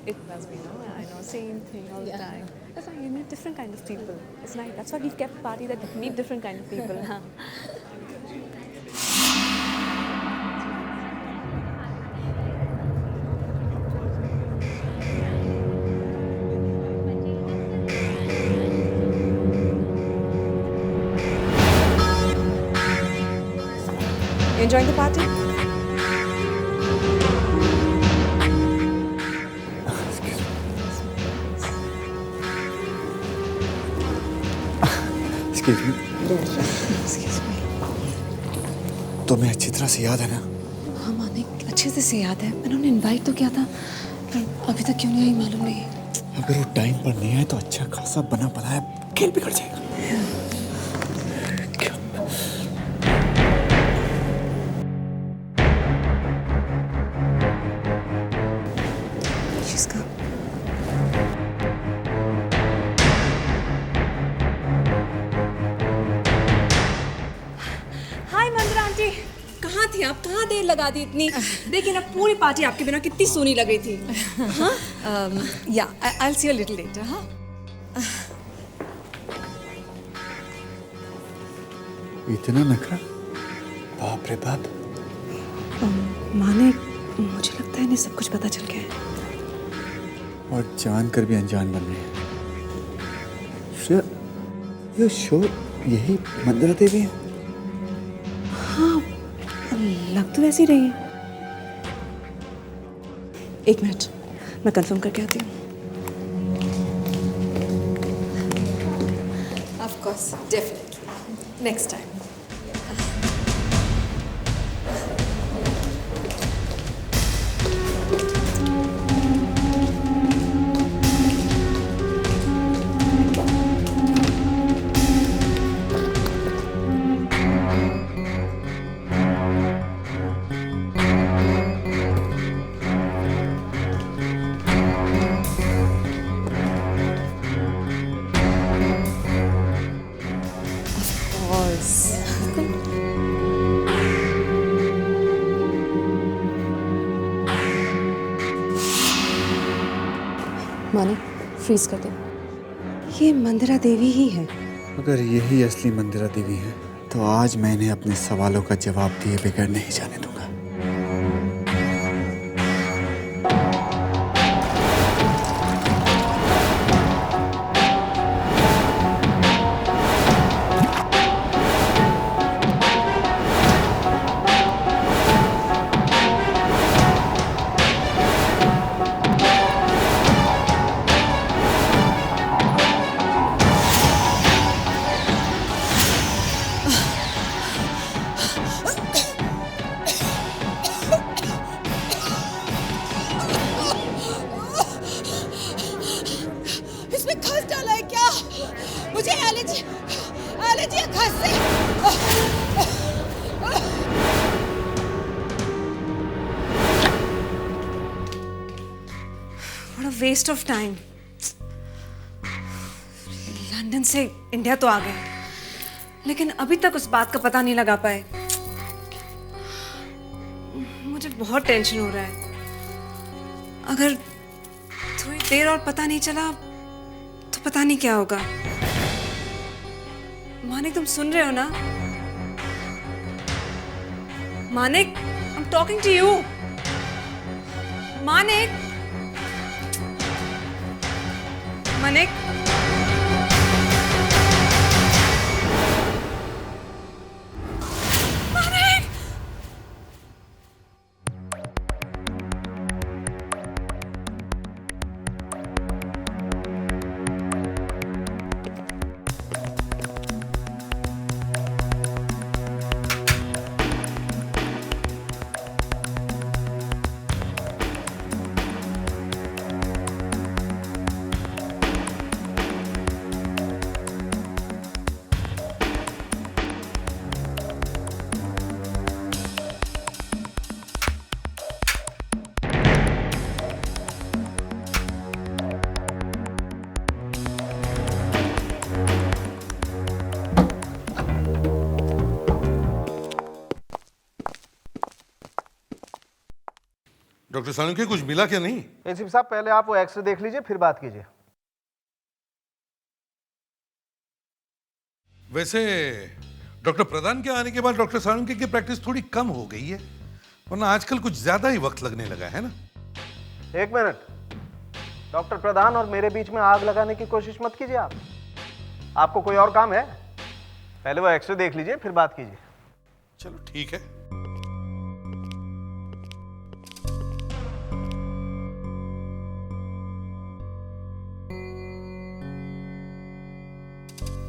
It must be, no? I know, same thing all the time. That's why you meet different kind of people. It's nice. That's why we've kept a party that meet different kind of people. You enjoying the party? Excuse me. Excuse me. तुम्हें अच्छी तरह से याद है ना? हाँ मानिक, अच्छे से याद है। मैंने उन्हें इनवाइट तो किया था, पर अभी तक क्यों नहीं आई मालूम नहीं। अगर वो टाइम पर नहीं आए तो अच्छा खासा बना बनाया खेल बिगड़ जाएगा। क्या? She's come. हाय मंदिरा आंटी, कहाँ थी आप? कहाँ देर लगा दी इतनी? देखिए ना, पूरी पार्टी आपके बिना कितनी सोनी लग रही थी। हाँ? Yeah, I'll see you a little later, huh? इतना नखरा? बाप रे बाप। मानिक, मुझे लगता है इन्हें सब कुछ पता चल गया है। और जानकर भी अनजान बन रही है। ये शो यही मंदिरा देवी है? हाँ, लग तो वैसी रही है। एक मिनट, मैं कंफर्म करके आती हूँ। Of course, definitely. Next time. Manik, freeze कर दो। ये मंदिरा देवी ही है। अगर यही असली मंदिरा देवी है तो आज मैं इन्हें अपने सवालों का जवाब दिए बगैर नहीं जाने दूंगा। इसमें खस डाला है क्या? मुझे एलर्जी है खस से। What a waste of time. London से इंडिया तो आ गए, लेकिन अभी तक उस बात का पता नहीं लगा पाए। मुझे बहुत टेंशन हो रहा है। अगर थोड़ी देर और पता नहीं चला तो पता नहीं क्या होगा। मानिक, तुम सुन रहे हो ना? Manik, I'm talking to you. Manik, Manik, doctor Salunke कुछ मिला क्या नहीं? एसीपी साहब पहले आप वो एक्सरे देख लीजिए फिर बात कीजिए। वैसे डॉक्टर प्रधान के आने के बाद डॉक्टर सालुंके की प्रैक्टिस थोड़ी कम हो गई है, वरना आजकल कुछ ज्यादा ही वक्त लगने लगा है ना। एक मिनट, डॉक्टर प्रधान और मेरे बीच में आग लगाने की कोशिश मत कीजिए आप। आपको कोई और काम है? पहले वो एक्सरे देख लीजिए फिर बात कीजिए। चलो ठीक है।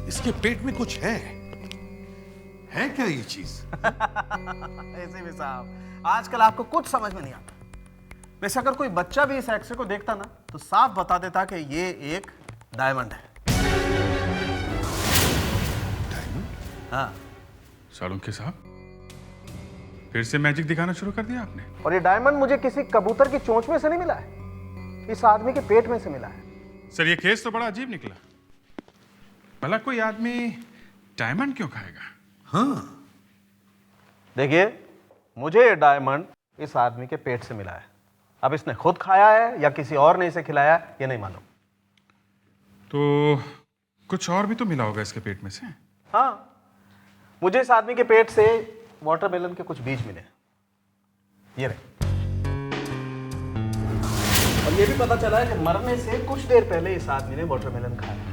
इसके पेट में कुछ है क्या ये चीज? एसीपी साहब आजकल आपको कुछ समझ में नहीं आता। वैसे अगर कोई बच्चा भी इस एक्सरे को देखता ना तो साफ बता देता कि ये एक डायमंड है। हाँ, सालुंके साहब फिर से मैजिक दिखाना शुरू कर दिया आपने। और ये डायमंड मुझे किसी कबूतर की चोंच में से नहीं मिला है, इस आदमी के पेट में से मिला है। सर ये केस तो बड़ा अजीब निकला। भला कोई आदमी डायमंड क्यों खाएगा? हाँ, देखिए मुझे ये डायमंड इस आदमी के पेट से मिला है। अब इसने खुद खाया है या किसी और ने इसे खिलाया है ये नहीं मालूम। तो कुछ और भी तो मिला होगा इसके पेट में से। हाँ, मुझे इस आदमी के पेट से वाटरमेलन के कुछ बीज मिले, ये रहे। और ये भी पता चला है कि मरने से कुछ देर पहले इस आदमी ने वाटरमेलन खाया।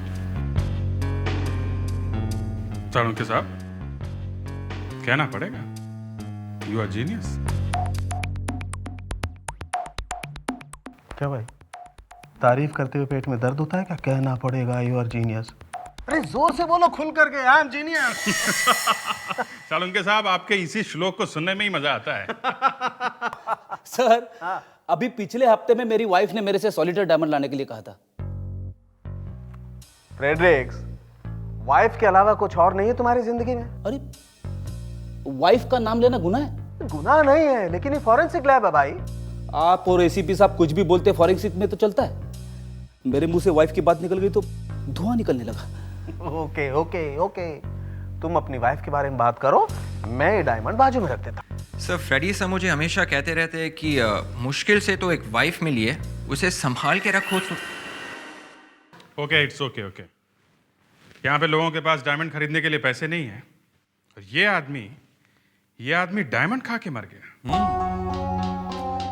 सालुंके साहब कहना पड़ेगा, यू आर जीनियस। क्या भाई, तारीफ करते हुए पेट में दर्द होता है क्या? कहना पड़ेगा यू आर जीनियस। अरे जोर से बोलो, खुल करके, आई एम जीनियस। सालुंके साहब आपके इसी श्लोक को सुनने में ही मजा आता है। सर अभी पिछले हफ्ते में मेरी वाइफ ने मेरे से सॉलिटर डायमंड लाने के लिए कहा था। फ्रेडरिक्स, वाइफ के अलावा कुछ और नहीं है तुम्हारी जिंदगी में? अरे वाइफ का नाम लेना गुनाह है? गुनाह नहीं है, लेकिन ये फॉरेंसिक लैब है भाई। आप और एसीपी साहब कुछ भी बोलते फॉरेंसिक में तो चलता है। मेरे मुंह से वाइफ की बात निकल गई तो धुआं निकलने लगा। ओके ओके ओके, तुम अपनी वाइफ के बारे में बात करो, मैं ये डायमंड बाजू में रख देता। सर फ्रेडी सर मुझे हमेशा कहते रहते हैं कि मुश्किल से तो एक वाइफ मिली है, उसे संभाल के रखो। Okay it's okay okay. यहाँ पे लोगों के पास डायमंड खरीदने के लिए पैसे नहीं है और ये आदमी डायमंड खा के मर गया।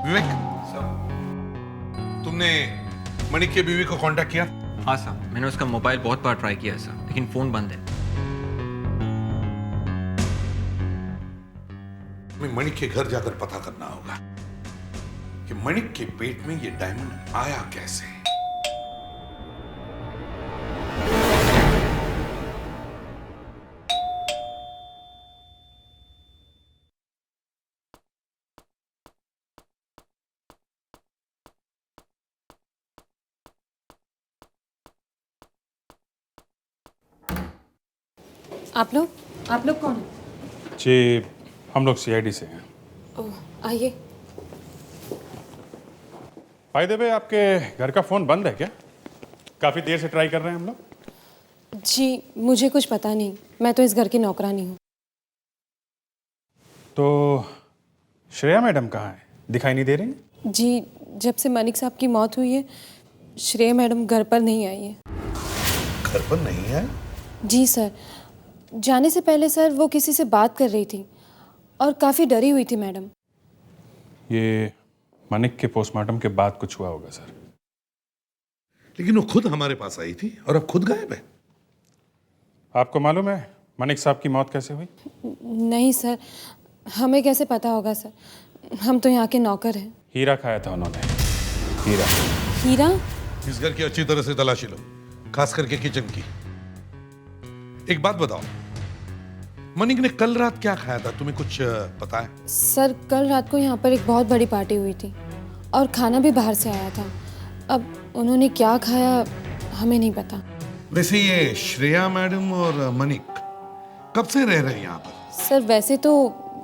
विवेक तुमने मणिक की बीवी को कांटेक्ट किया? हाँ सर, मैंने उसका मोबाइल बहुत बार ट्राई किया सर, लेकिन फोन बंद है। हमें मणिक के घर जाकर पता करना होगा कि मणिक के पेट में ये डायमंड आया कैसे। आप लोग कौन हैं? जी हम लोग सीआईडी से हैं। ओह, आइए। भाई देवे आपके घर का फोन बंद है क्या? काफी देर से ट्राई कर रहे हैं हम लोग। जी मुझे कुछ पता नहीं, मैं तो इस घर की नौकरानी हूँ। तो श्रेया मैडम कहाँ है? दिखाई नहीं दे रही? जी जब से मनिक साहब की मौत हुई है श्रेया मैडम घर पर नहीं आई है। घर पर नहीं है? जी सर, जाने से पहले सर वो किसी से बात कर रही थी और काफ़ी डरी हुई थी मैडम। ये मनिक के पोस्टमार्टम के बाद कुछ हुआ होगा सर। लेकिन वो खुद हमारे पास आई थी और अब खुद गायब है। आपको मालूम है मनिक साहब की मौत कैसे हुई? नहीं सर, हमें कैसे पता होगा सर, हम तो यहाँ के नौकर हैं। हीरा खाया था उन्होंने, हीरा। हीरा? इस घर की अच्छी तरह से तलाशी लो, खास करके किचन की। एक बात बताओ, मनिक ने कल रात क्या खाया था, तुम्हें कुछ पता है? सर कल रात को यहाँ पर एक बहुत बड़ी पार्टी हुई थी और खाना भी बाहर से आया था। अब उन्होंने क्या खाया हमें नहीं पता। वैसे ये श्रेया मैडम और मनिक कब से रह रहे हैं यहाँ पर? सर वैसे तो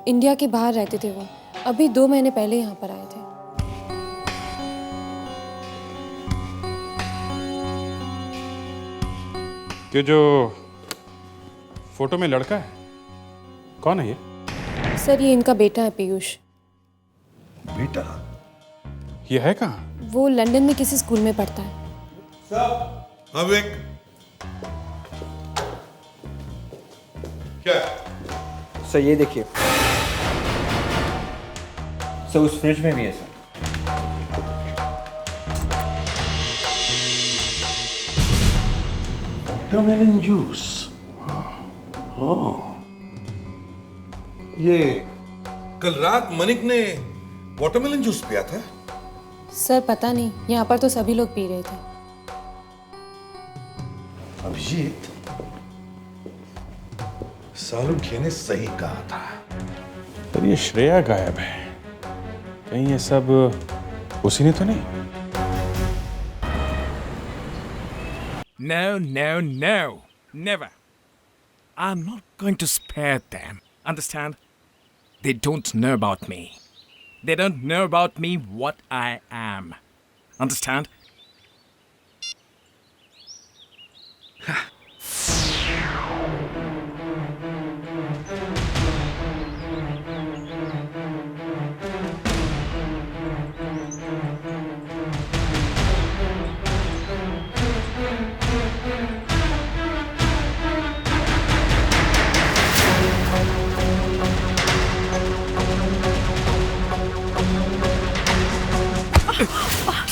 इंडिया के बाहर रहते थे वो, अभी 2 महीने पहले यहाँ पर आए थे। ये जो फोटो में लड़का है कौन है ये? सर ये इनका बेटा है पीयूष। बेटा? ये है कहाँ? वो लंदन में किसी स्कूल में पढ़ता है। हाँ विवेक, क्या? सर ये देखिए सर, उस फ्रिज में भी है सर। Watermelon juice. ये कल रात मनिक ने वाटरमेलन जूस पिया था। सर पता नहीं, यहाँ पर तो सभी लोग पी रहे थे। अभिजीत, सालुंखे ने सही कहा था। पर ये श्रेया गायब है, कहीं ये सब उसी ने तो नहीं? No, no, no. Never. I'm not going to spare them. Understand? They don't know about me. They don't know about me what I am. Understand?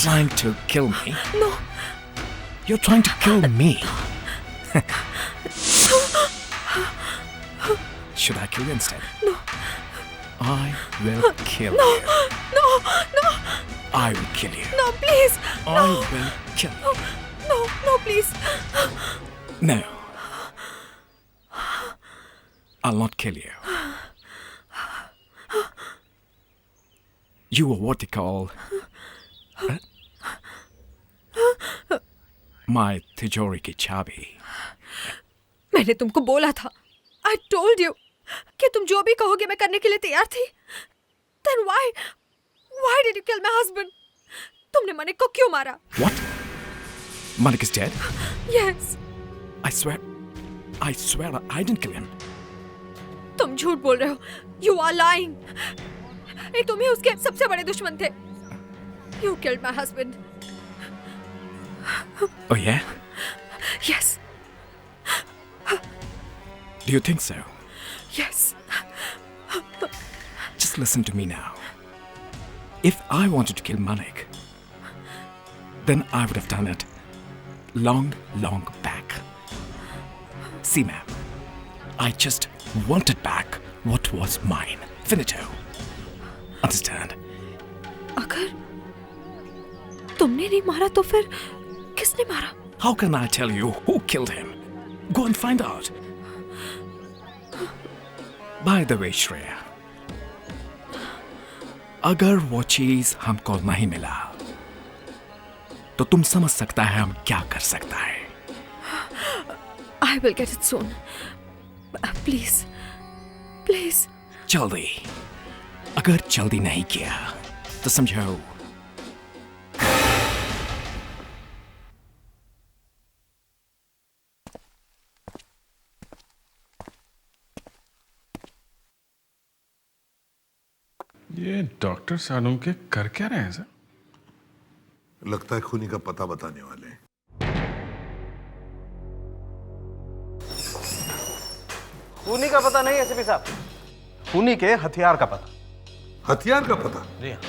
Trying to kill me? No. You're trying to kill me. Should I kill you instead? No. I will kill you. No, no, I will kill you. no, please. I will kill you. No, no, please. No. I'll not kill you. You are what they call my तिजोरी की चाबी. मैंने तुमको बोला था, I told you, कि तुम जो भी कहोगे मैं करने के लिए तैयार थी. Then why did you kill my husband? तुमने मनिक को क्यों मारा? What? Manik is dead? Yes. I swear I didn't kill him. तुम झूठ बोल रहे हो. You are lying. एक तुम ही उसके सबसे बड़े दुश्मन थे. You killed my husband. Oh yeah? Yes. Do you think so? Yes. Just listen to me now. If I wanted to kill Manik, then I would have done it long, long back. See, ma'am, I just wanted back what was mine. Finito. Understand? अगर तुमने नहीं मारा तो फिर किसने मारा? How can I tell you who killed him? Go and find out. By the way, Shreya, अगर वो चीज हमको नहीं मिला तो तुम समझ सकता है हम क्या कर सकता है. I will get it soon. Please. Please. जल्दी. अगर जल्दी नहीं किया तो समझो ये डॉक्टर सालुंखे कर क्या रहे हैं सर? लगता है खूनी का पता बताने वाले हैं। खूनी का पता नहीं एसीपी साहब, खूनी के हथियार का पता. हथियार का पता? जी हाँ.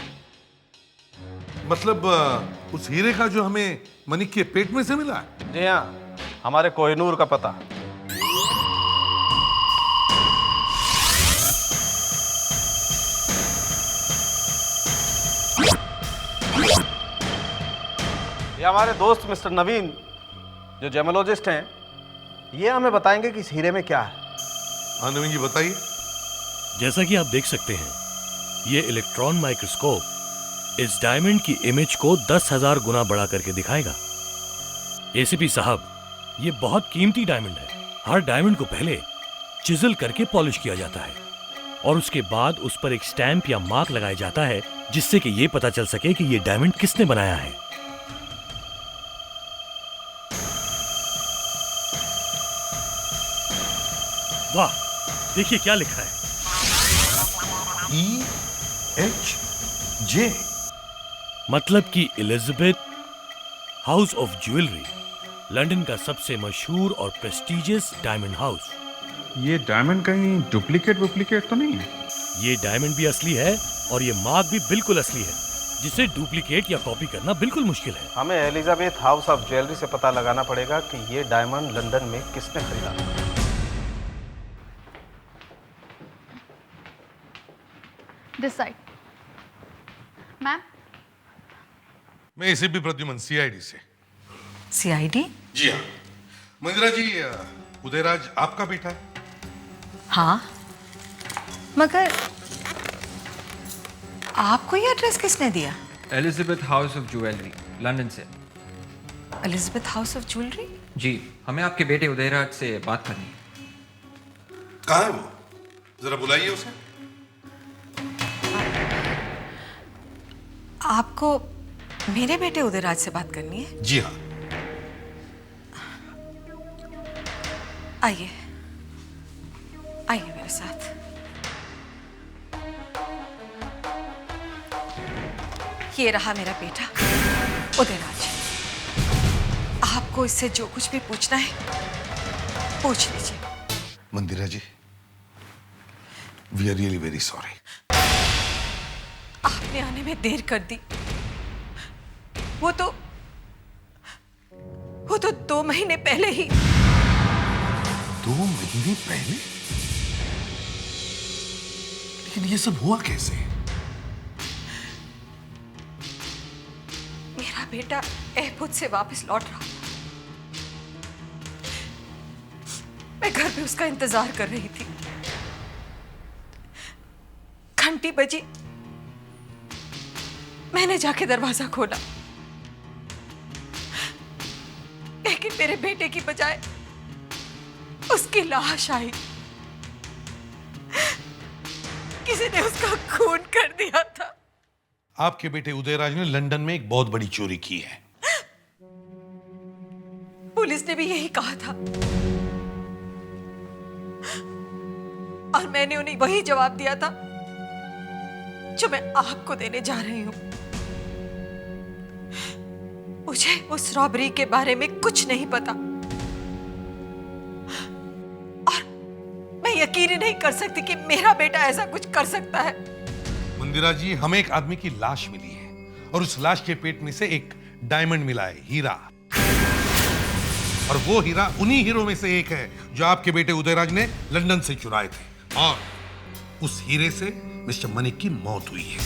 मतलब उस हीरे का जो हमें मनिक के पेट में से मिला है? जी हाँ, हमारे कोहिनूर का पता. ये हमारे दोस्त मिस्टर नवीन जो जेमोलॉजिस्ट हैं, ये हमें बताएंगे कि इस हीरे में क्या है. हाँ नवीन जी बताइए. जैसा कि आप देख सकते हैं, ये इलेक्ट्रॉन माइक्रोस्कोप इस डायमंड की इमेज को 10,000 गुना बड़ा करके दिखाएगा. एसीपी साहब, ये बहुत कीमती डायमंड है. हर डायमंड को पहले चिजल करके पॉलिश किया जाता है और उसके बाद उस पर एक स्टैंप या मार्क लगाया जाता है जिससे कि ये पता चल सके कि ये डायमंड किसने बनाया है. वाह, देखिए क्या लिखा है. EHJ. मतलब कि Elizabeth house of jewellery, London का सबसे मशहूर और प्रेस्टिजियस डायमंड हाउस। ये डायमंड कहीं डुप्लीकेट तो नहीं है? ये डायमंड भी असली है और ये मार्क भी बिल्कुल असली है, जिसे डुप्लीकेट या कॉपी करना बिल्कुल मुश्किल है। हमें एलिजाबेथ हाउस ऑफ ज्वेलरी से पता लगाना पड़ेगा कि ये डायमंड लंदन में किसने खरीदा। This side. मैम। मैं एसीपी प्रद्युमन, सीआईडी से। सीआईडी? जी हाँ। मंदिरा जी, उदयराज आपका बेटा है? हाँ, मगर आपको ये एड्रेस किसने दिया? Elizabeth house of jewellery, London से। Elizabeth house of jewellery? जी, हमें आपके बेटे उदयराज से बात करनी है। कहाँ है वो? जरा बुलाइए उसे। आपको मेरे बेटे उदयराज से बात करनी है? जी हाँ। आइए, आइए मेरे साथ। ये रहा मेरा बेटा उदयराज। आपको इससे जो कुछ भी पूछना है पूछ लीजिए। Mandira ji, we are really very sorry. आपने आने में देर कर दी। वो तो 2 महीने पहले ही। 2 महीने पहले? लेकिन ये सब हुआ कैसे? मेरा बेटा एयरपोर्ट से वापस लौट रहा था। मैं घर पे उसका इंतजार कर रही थी। घंटी बजी, मैंने जाके दरवाजा खोला, लेकिन मेरे बेटे की बजाय उसकी लाश आई। किसी ने उसका खून कर दिया था। आपके बेटे उदयराज ने लंदन में एक बहुत बड़ी चोरी की है। पुलिस ने भी यही कहा था और मैंने उन्हें वही जवाब दिया था जो मैं आपको देने जा रही हूं। मुझे उस रॉबरी के बारे में कुछ नहीं पता और मैं यकीन ही नहीं कर सकती कि मेरा बेटा ऐसा कुछ कर सकता है। मंदिरा जी, हमें एक आदमी की लाश मिली है और उस लाश के पेट में से एक डायमंड मिला है, हीरा। और वो हीरा उन्हीं हीरो में से एक है जो आपके बेटे उदयराज ने लंदन से चुराए थे, और उस हीरे से मिस्टर मानिक की मौत हुई है।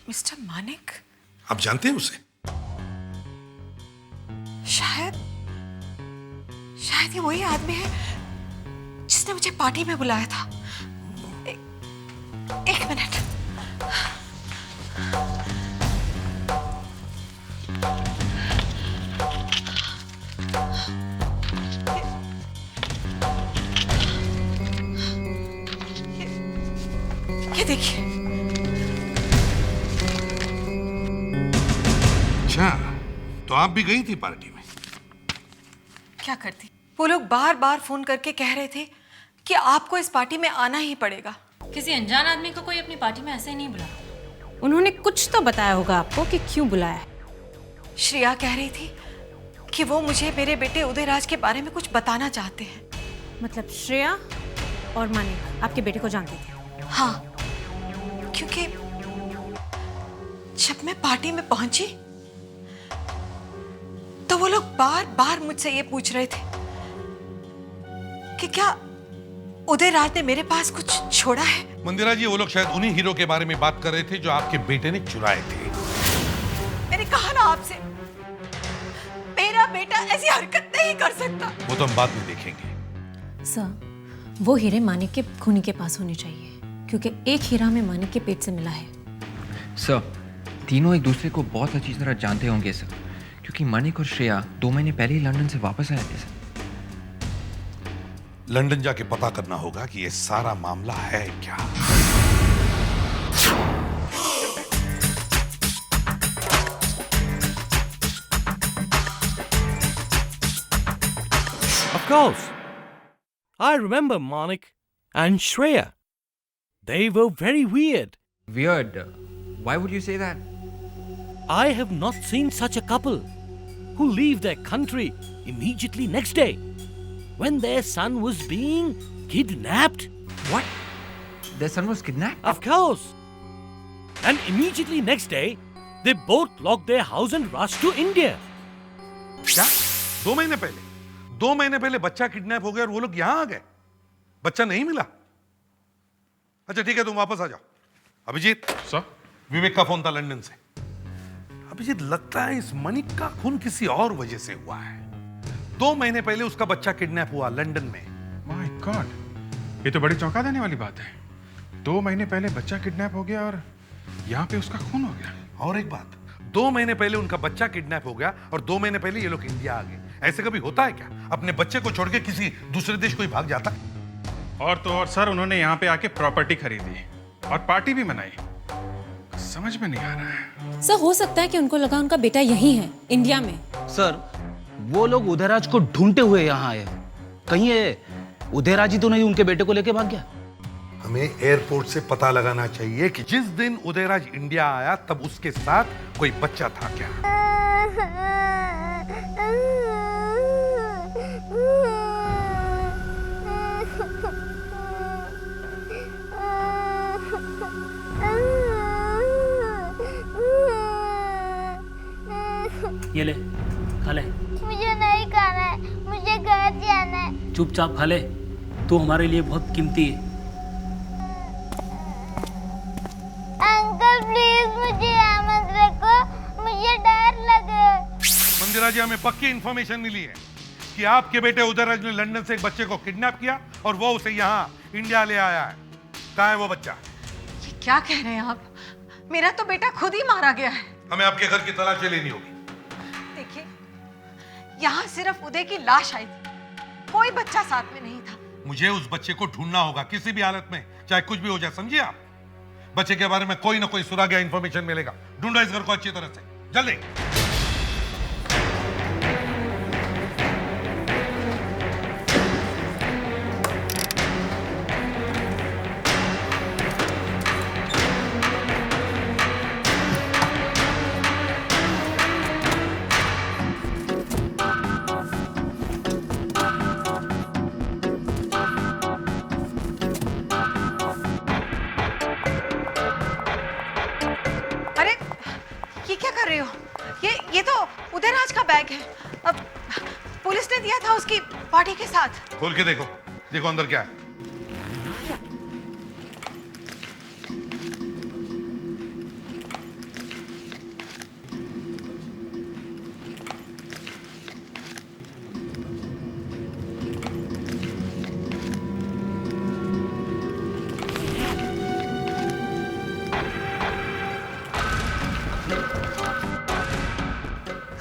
मिस्टर मानिक? आप जानते हैं उसे? शायद ये वही आदमी है जिसने मुझे पार्टी में बुलाया था। एक मिनट। ये देखिए। अच्छा, तो आप भी गई थी पार्टी में? क्या करती? वो लोग बार बार फोन करके कह रहे थे कि आपको इस पार्टी में आना ही पड़ेगा। किसी अनजान आदमी को कोई अपनी पार्टी में ऐसे नहीं बुलाया। उन्होंने कुछ तो बताया होगा आपको कि क्यों बुलाया है। श्रेया कह रही थी कि वो मुझे मेरे बेटे उदयराज के बारे में कुछ बताना चाहते हैं। मतलब श्रेया और मानिक आपके बेटे को जानते थे? हाँ, क्योंकि जब मैं पार्टी में पहुंची तो वो लोग बार बार मुझसे ये पूछ रहे थे कि क्या उदयराज ने मेरे पास कुछ छोड़ा है। मंदिरा जी, वो लोग शायद उन्हीं हीरो के बारे में बात कर रहे थे जो आपके बेटे ने चुराए थे। मैंने कहा ना आपसे, मेरा बेटा ऐसी हरकत नहीं कर सकता। वो तो हम बाद में देखेंगे। सर, वो हीरे मानिक के खूनी के पास होने चाहिए, क्योंकि एक हीरा में मानिक के पेट से मिला है। सर, तीनों एक दूसरे को बहुत अच्छी तरह जानते होंगे सर, क्योंकि मानिक और श्रेया 2 महीने पहले ही लंदन से वापस आए थे सर। लंदन जाके पता करना होगा कि ये सारा मामला है क्या। Of course. I remember Monik and Shreya. They were very weird. Weird? Why would you say that? I have not seen such a couple who leave their country immediately next day when their son was being kidnapped. What? Their son was kidnapped? Of course. And immediately next day, they both locked their house and rushed to India. क्या? 2 महीने पहले? 2 महीने पहले बच्चा kidnap हो गया और वो लोग यहां आ गए? बच्चा नहीं मिला? अच्छा ठीक है, तुम वापस आ जाओ। अभिजीत सर, विवेक का फोन था लंदन से। अभिजीत, लगता है इस मणिक का खून किसी और वजह से हुआ है। 2 महीने पहले उसका बच्चा किडनैप हुआ लंदन में। माय गॉड, ये तो बड़ी चौंका देने वाली बात है। 2 महीने पहले बच्चा किडनैप हो गया और यहाँ पे उसका खून हो गया। और एक बात, 2 महीने पहले उनका बच्चा किडनैप हो गया और 2 महीने पहले ये लोग इंडिया आ गए। ऐसे कभी होता है क्या? अपने बच्चे को छोड़ के किसी दूसरे देश कोई भाग जाता? और तो और सर, उन्होंने यहाँ पे आके प्रॉपर्टी खरीदी और पार्टी भी मनाई। समझ में नहीं आ रहा है। सर हो सकता है कि उनको लगा उनका बेटा यही है, इंडिया में। सर, वो लोग उदयराज को ढूंढते हुए यहाँ आए। कहीं ये उदयराज ही तो नहीं उनके बेटे को लेके भाग गया? हमें एयरपोर्ट से पता लगाना चाहिए कि जिस दिन उदयराज इंडिया आया तब उसके साथ कोई बच्चा था क्या? ये ले, खा ले। मुझे नहीं खाना है, मुझे घर जाना है। चुपचाप खा ले, तू हमारे लिए बहुत कीमती है। अंकल प्लीज मुझे यहाँ मत रखो, मुझे डर लगे। मंदिरा जी, हमें पक्की इंफॉर्मेशन मिली है कि आपके बेटे उदयराज ने लंदन से एक बच्चे को किडनैप किया और वो उसे यहाँ इंडिया ले आया है। कहाँ है वो बच्चा? ये क्या कह रहे हैं आप? मेरा तो बेटा खुद ही मारा गया है। हमें आपके घर की तलाशी लेनी होगी। देखिए, यहाँ सिर्फ उदय की लाश आई थी, कोई बच्चा साथ में नहीं था। मुझे उस बच्चे को ढूंढना होगा किसी भी हालत में, चाहे कुछ भी हो जाए, समझिए आप? बच्चे के बारे में कोई ना कोई सुराग या इंफॉर्मेशन मिलेगा। ढूंढो इस घर को अच्छी तरह से, जल्दी। ये तो उदयराज का बैग है। अब पुलिस ने दिया था उसकी पार्टी के साथ। खोल के देखो, देखो अंदर क्या है।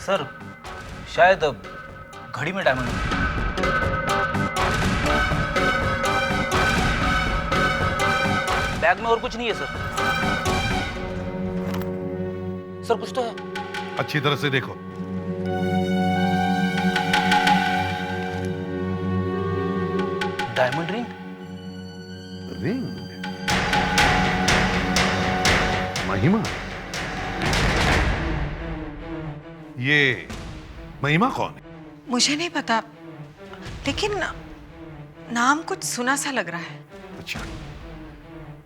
सर, शायद घड़ी में डायमंड है। बैग में और कुछ नहीं है सर। सर कुछ तो है। अच्छी तरह से देखो। Diamond ring. रिंग? महिमा? ये महिमा कौन है? मुझे नहीं पता, लेकिन नाम कुछ सुना सा लग रहा है। अच्छा,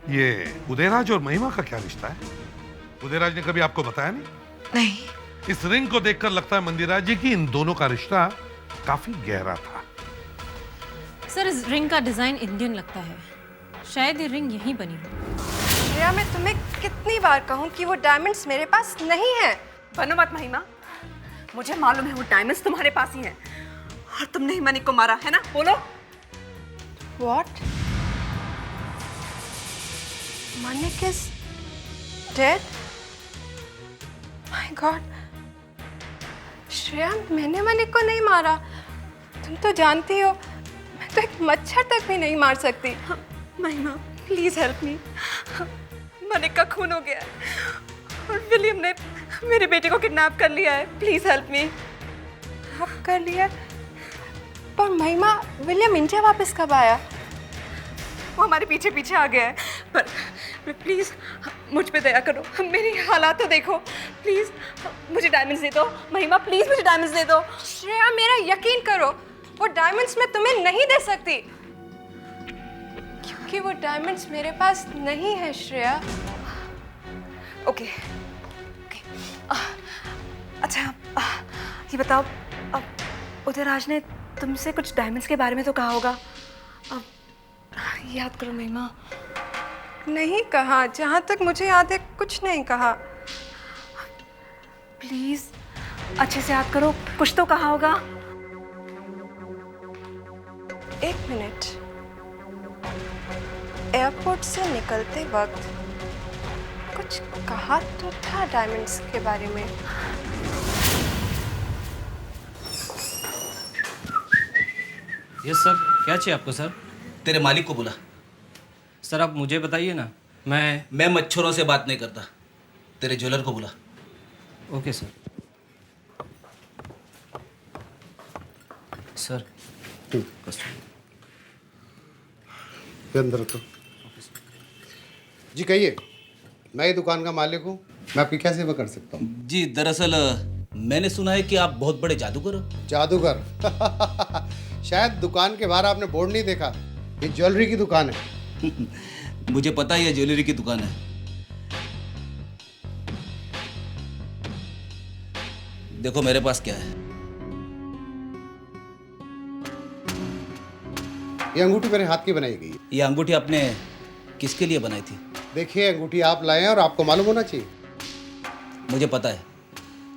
ये उदयराज और महिमा का क्या रिश्ता है? उदयराज ने कभी आपको बताया नहीं? नहीं। इस रिंग को देखकर लगता है मंदिरा जी की इन दोनों का रिश्ता काफी गहरा था। सर, इस रिंग का डिजाइन इंडियन लगता है, शायद ये रिंग यहीं बनी हो। श्रेया, मैं तुम्हें कितनी बार कहूं कि वो डायमंड्स मेरे पास नहीं है। बनो मत महिमा, मुझे मालूम है वो डायमंड्स तुम्हारे पास ही हैं और तुमने ही मनिक को मारा है ना? बोलो। What? Manik is dead? My God. Shreya, मैंने मनिक को नहीं मारा। तुम तो जानती हो, मैं तो एक मच्छर तक भी नहीं मार सकती। महिमा, प्लीज हेल्प मी। मनिक का खून हो गया है और विलियम ने मेरे बेटे को किडनैप कर लिया है। Please help me. आप कर लिया? पर महिमा, विलियम इंडिया वापस कब आया? वो हमारे पीछे पीछे आ गया है। पर प्लीज़ मुझ पे दया करो, मेरी हालात तो देखो प्लीज़। मुझे डायमंड्स दे दो महिमा, प्लीज़ मुझे डायमंड्स दे दो। श्रेया मेरा यकीन करो, वो डायमंड्स मैं तुम्हें नहीं दे सकती क्योंकि वो डायमंड्स मेरे पास नहीं है श्रेया। ओके अच्छा ये बताओ, उदयराज ने तुमसे कुछ डायमंड्स के बारे में तो कहा होगा? याद करो महिमा। नहीं कहा, जहाँ तक मुझे याद है कुछ नहीं कहा। प्लीज अच्छे से याद करो, कुछ तो कहा होगा। एक मिनट, एयरपोर्ट से निकलते वक्त कुछ कहा तो था डायमंड्स के बारे में। यस सर, क्या चाहिए आपको सर? तेरे मालिक को बुला। सर आप मुझे बताइए ना, मैं मच्छरों से बात नहीं करता। तेरे ज्वेलर को बुला। Okay sir. सर ये अंदर रखो। जी कहिए, मैं ही दुकान का मालिक हूँ, मैं आपकी क्या सेवा कर सकता हूँ? जी दरअसल मैंने सुना है कि आप बहुत बड़े जादूगर हो। जादूगर? शायद दुकान के बाहर आपने बोर्ड नहीं देखा, ये ज्वेलरी की दुकान है। मुझे पता है ये ज्वेलरी की दुकान है। देखो मेरे पास क्या है। ये अंगूठी मेरे हाथ की बनाई गई है। ये अंगूठी आपने किसके लिए बनाई थी? देखिए अंगूठी आप लाए हैं और आपको मालूम होना चाहिए। मुझे पता है,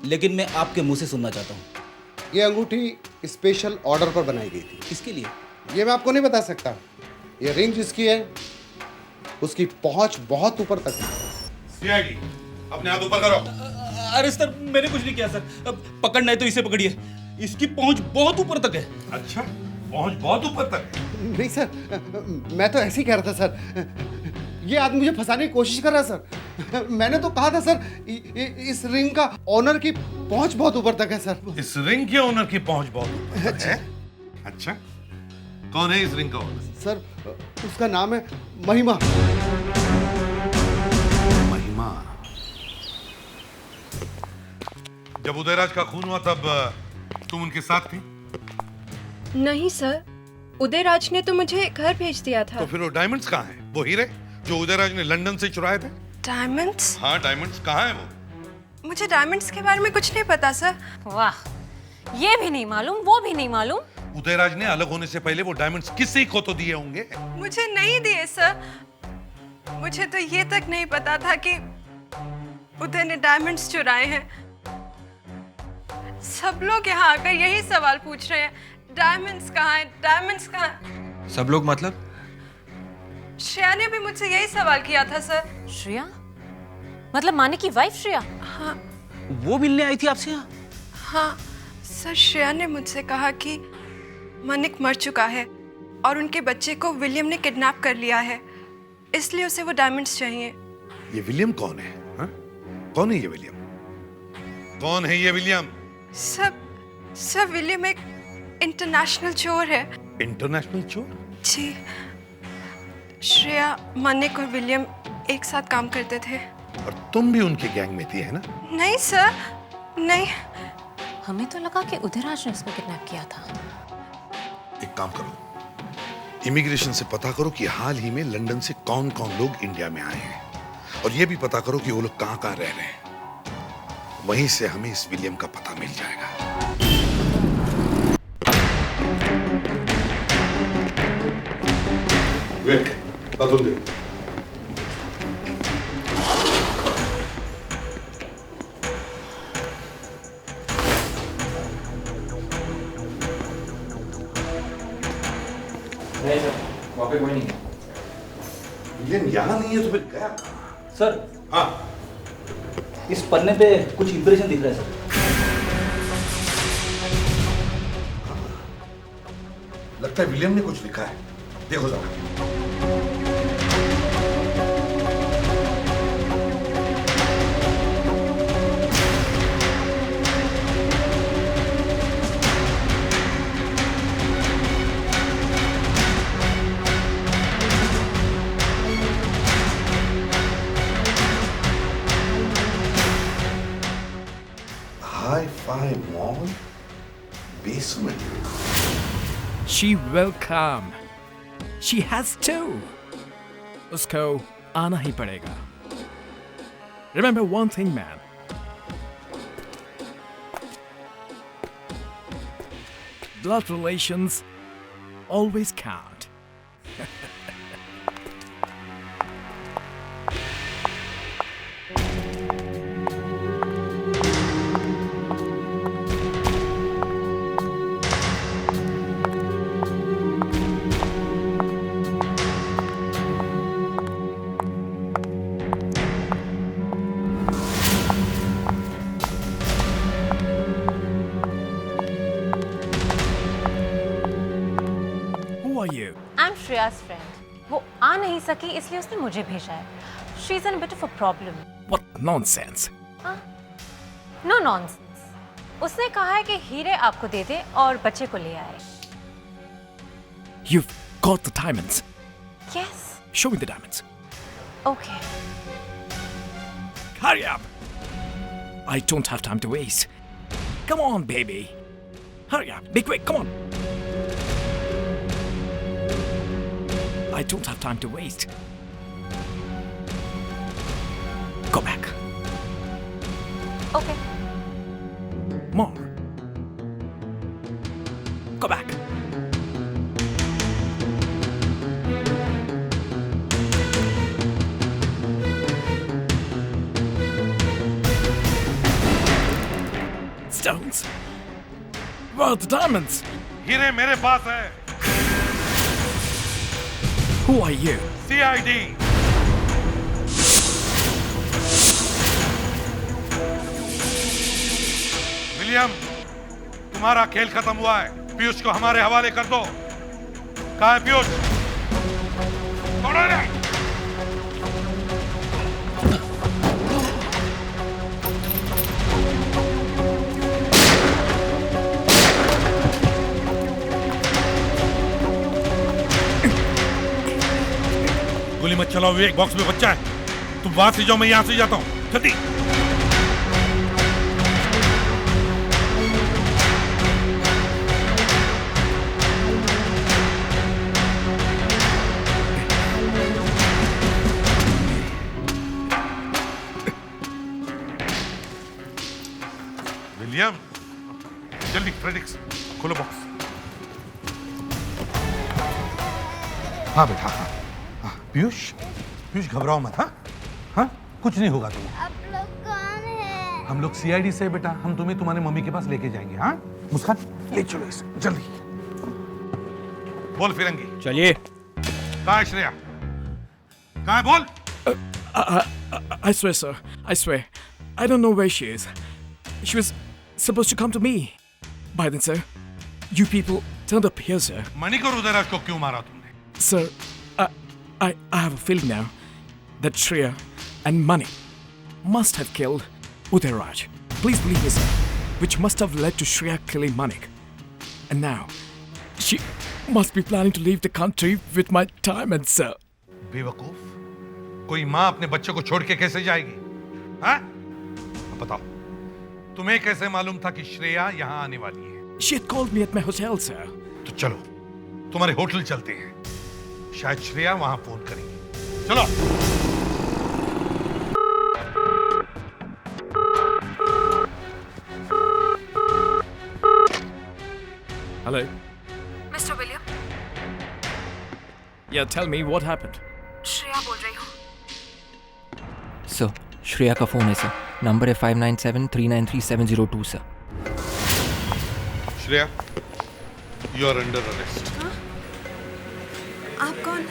लेकिन मैं आपके मुंह से सुनना चाहता हूँ। ये अंगूठी स्पेशल ऑर्डर पर बनाई गई थी। किसके लिए? ये मैं आपको नहीं बता सकता। ये रिंग जिसकी है उसकी पहुंच बहुत ऊपर तक है। सीआईडी अपने हाथ ऊपर करो। अरे सर मैंने कुछ नहीं किया सर। अब पकड़ना है तो इसे पकड़िए, इसकी पहुंच बहुत ऊपर तक है। अच्छा, पहुंच बहुत ऊपर तक है? नहीं सर, मैं तो ऐसे ही कह रहा था सर। ये आदमी मुझे फंसाने की कोशिश कर रहा है सर। मैंने तो कहा था सर, इस रिंग का ऑनर की पहुंच बहुत ऊपर तक है सर। इस रिंग के ओनर की पहुंच बहुत ऊपर तक है? अच्छा, कौन है इस रिंग का ओनर? सर उसका नाम है महिमा। महिमा? जब उदयराज का खून हुआ तब तुम उनके साथ थी? नहीं सर, उदयराज ने तो मुझे घर भेज दिया था। तो फिर वो डायमंड्स कहाँ हैं? वो हीरे जो उदयराज ने लंदन से चुराए थे? डायमंड्स? हाँ डायमंड्स कहाँ हैं वो? मुझे डायमंड्स के बारे में कुछ नहीं पता सर। वाह, ये भी नहीं मालूम, वो भी नहीं मालूम। उदयराज ने अलग होने से पहले वो डायमंड्स किसी को तो दिए होंगे। मुझे नहीं दिए सर। मुझे तो ये तक नहीं पता था कि उदय ने डायमंड्स चुराए हैं। सब लोग यहाँ आकर यही सवाल पूछ रहे हैं, डायमंड्स कहाँ हैं, डायमंड्स कहाँ हैं? सब लोग मतलब? श्रेया ने भी मुझसे यही सवाल किया था सर। श्रेया मतलब माने की वाइफ श्रेया? हाँ। वो मिलने आई थी आपसे यहाँ? हाँ सर, श्रेया ने मुझसे कहा कि मनिक मर चुका है और उनके बच्चे को विलियम ने किडनैप कर लिया है, इसलिए उसे वो डायमंड्स चाहिए। ये विलियम कौन है? हा? कौन है ये विलियम? कौन है ये विलियम? सब विलियम एक इंटरनेशनल चोर है। इंटरनेशनल चोर? जी, श्रेया, मनिक और विलियम एक साथ काम करते थे। और तुम भी उनकी गैंग में थी है ना? नहीं सर, नहीं। हमें तो लगा कि उदयराज ने उसको किडनैप किया था। एक काम करो, इमिग्रेशन से पता करो कि हाल ही में लंदन से कौन कौन लोग इंडिया में आए हैं, और ये भी पता करो कि वो लोग कहाँ कहाँ रह रहे हैं। वहीं से हमें इस विलियम का पता मिल जाएगा। वेट, तुम दे। नहीं सर, वहाँ पे कोई नहीं है। विलियम यहाँ नहीं है तो फिर गया कहाँ? सर हाँ, इस पन्ने पे कुछ इंप्रेशन दिख रहा है सर। लगता है विलियम ने कुछ लिखा है, देखो जरा। small basement. She will come. She has to. उसको आना ही पड़ेगा. Remember one thing, man. Blood relations always count. Who are you? I am Shreya's friend. वो आ नहीं सकी इसलिए उसने मुझे भेजा है। She is in bit of a problem. What nonsense. No nonsense. उसने कहा है कि हीरे आपको दे दे और बच्चे को ले आए। You've got the diamonds. Yes. Show me the diamonds. Okay. Hurry up. I don't have time to waste. Come on, baby. Hurry up. Be quick. Come on. I don't have time to waste. Go back. Okay. More. Go back. Stones. Where are the diamonds? हीरे मेरे पास है. Who are you? CID. William, तुम्हारा खेल खत्म हुआ है. पीयूष को हमारे हवाले कर दो. कहाँ है पीयूष? छोड़ो इन्हें. गोली मत चलाओ विवेक, बॉक्स में बच्चा है. तुम वहां से जाओ, मैं यहां से जाता हूं. जल्दी. विलियम, जल्दी. फ्रेडिक्स, खोलो बॉक्स. हाँ बेटा, हाँ. पीयूष, पीयूष घबराओ मत. हाँ हाँ, कुछ नहीं होगा तुम्हें. आप लोग कौन हैं? हम लोग CID से बेटा. हम तुम्हें तुम्हारे मम्मी के पास लेके जाएंगे. हाँ मुस्कान, ले चलो इसे जल्दी. बोल फिरंगी. चलिए. कहाँ है श्रेया? कहाँ है बोल? I swear, sir. I swear. I don't know where she is. She was supposed to come to me. By then, sir, you people turned up here, sir. Manik और उदयराज को क्यों मारा तुमने? Sir, I have a feeling now that Shreya and Mani must have killed Udairaj. Please believe me, sir. Which must have led to Shreya killing Manik. And now, she must be planning to leave the country with my diamonds, sir. बेवकूफ, कोई माँ अपने बच्चे को छोड़ के कैसे जाएगी? हाँ? अब बताओ, तुम्हें कैसे मालूम था कि श्रेया यहाँ आने वाली है? She had called me at my hotel, sir. तो चलो, तुम्हारे होटल चलते हैं. शायद श्रेया वहां फोन करेगी. चलो. Hello. Mister William, Yeah, tell me what happened. Shreya बोल रही हूँ. सर, श्रेया का फोन है सर. नंबर है 5973933702 sir. Shreya, you are under arrest. आप कौन?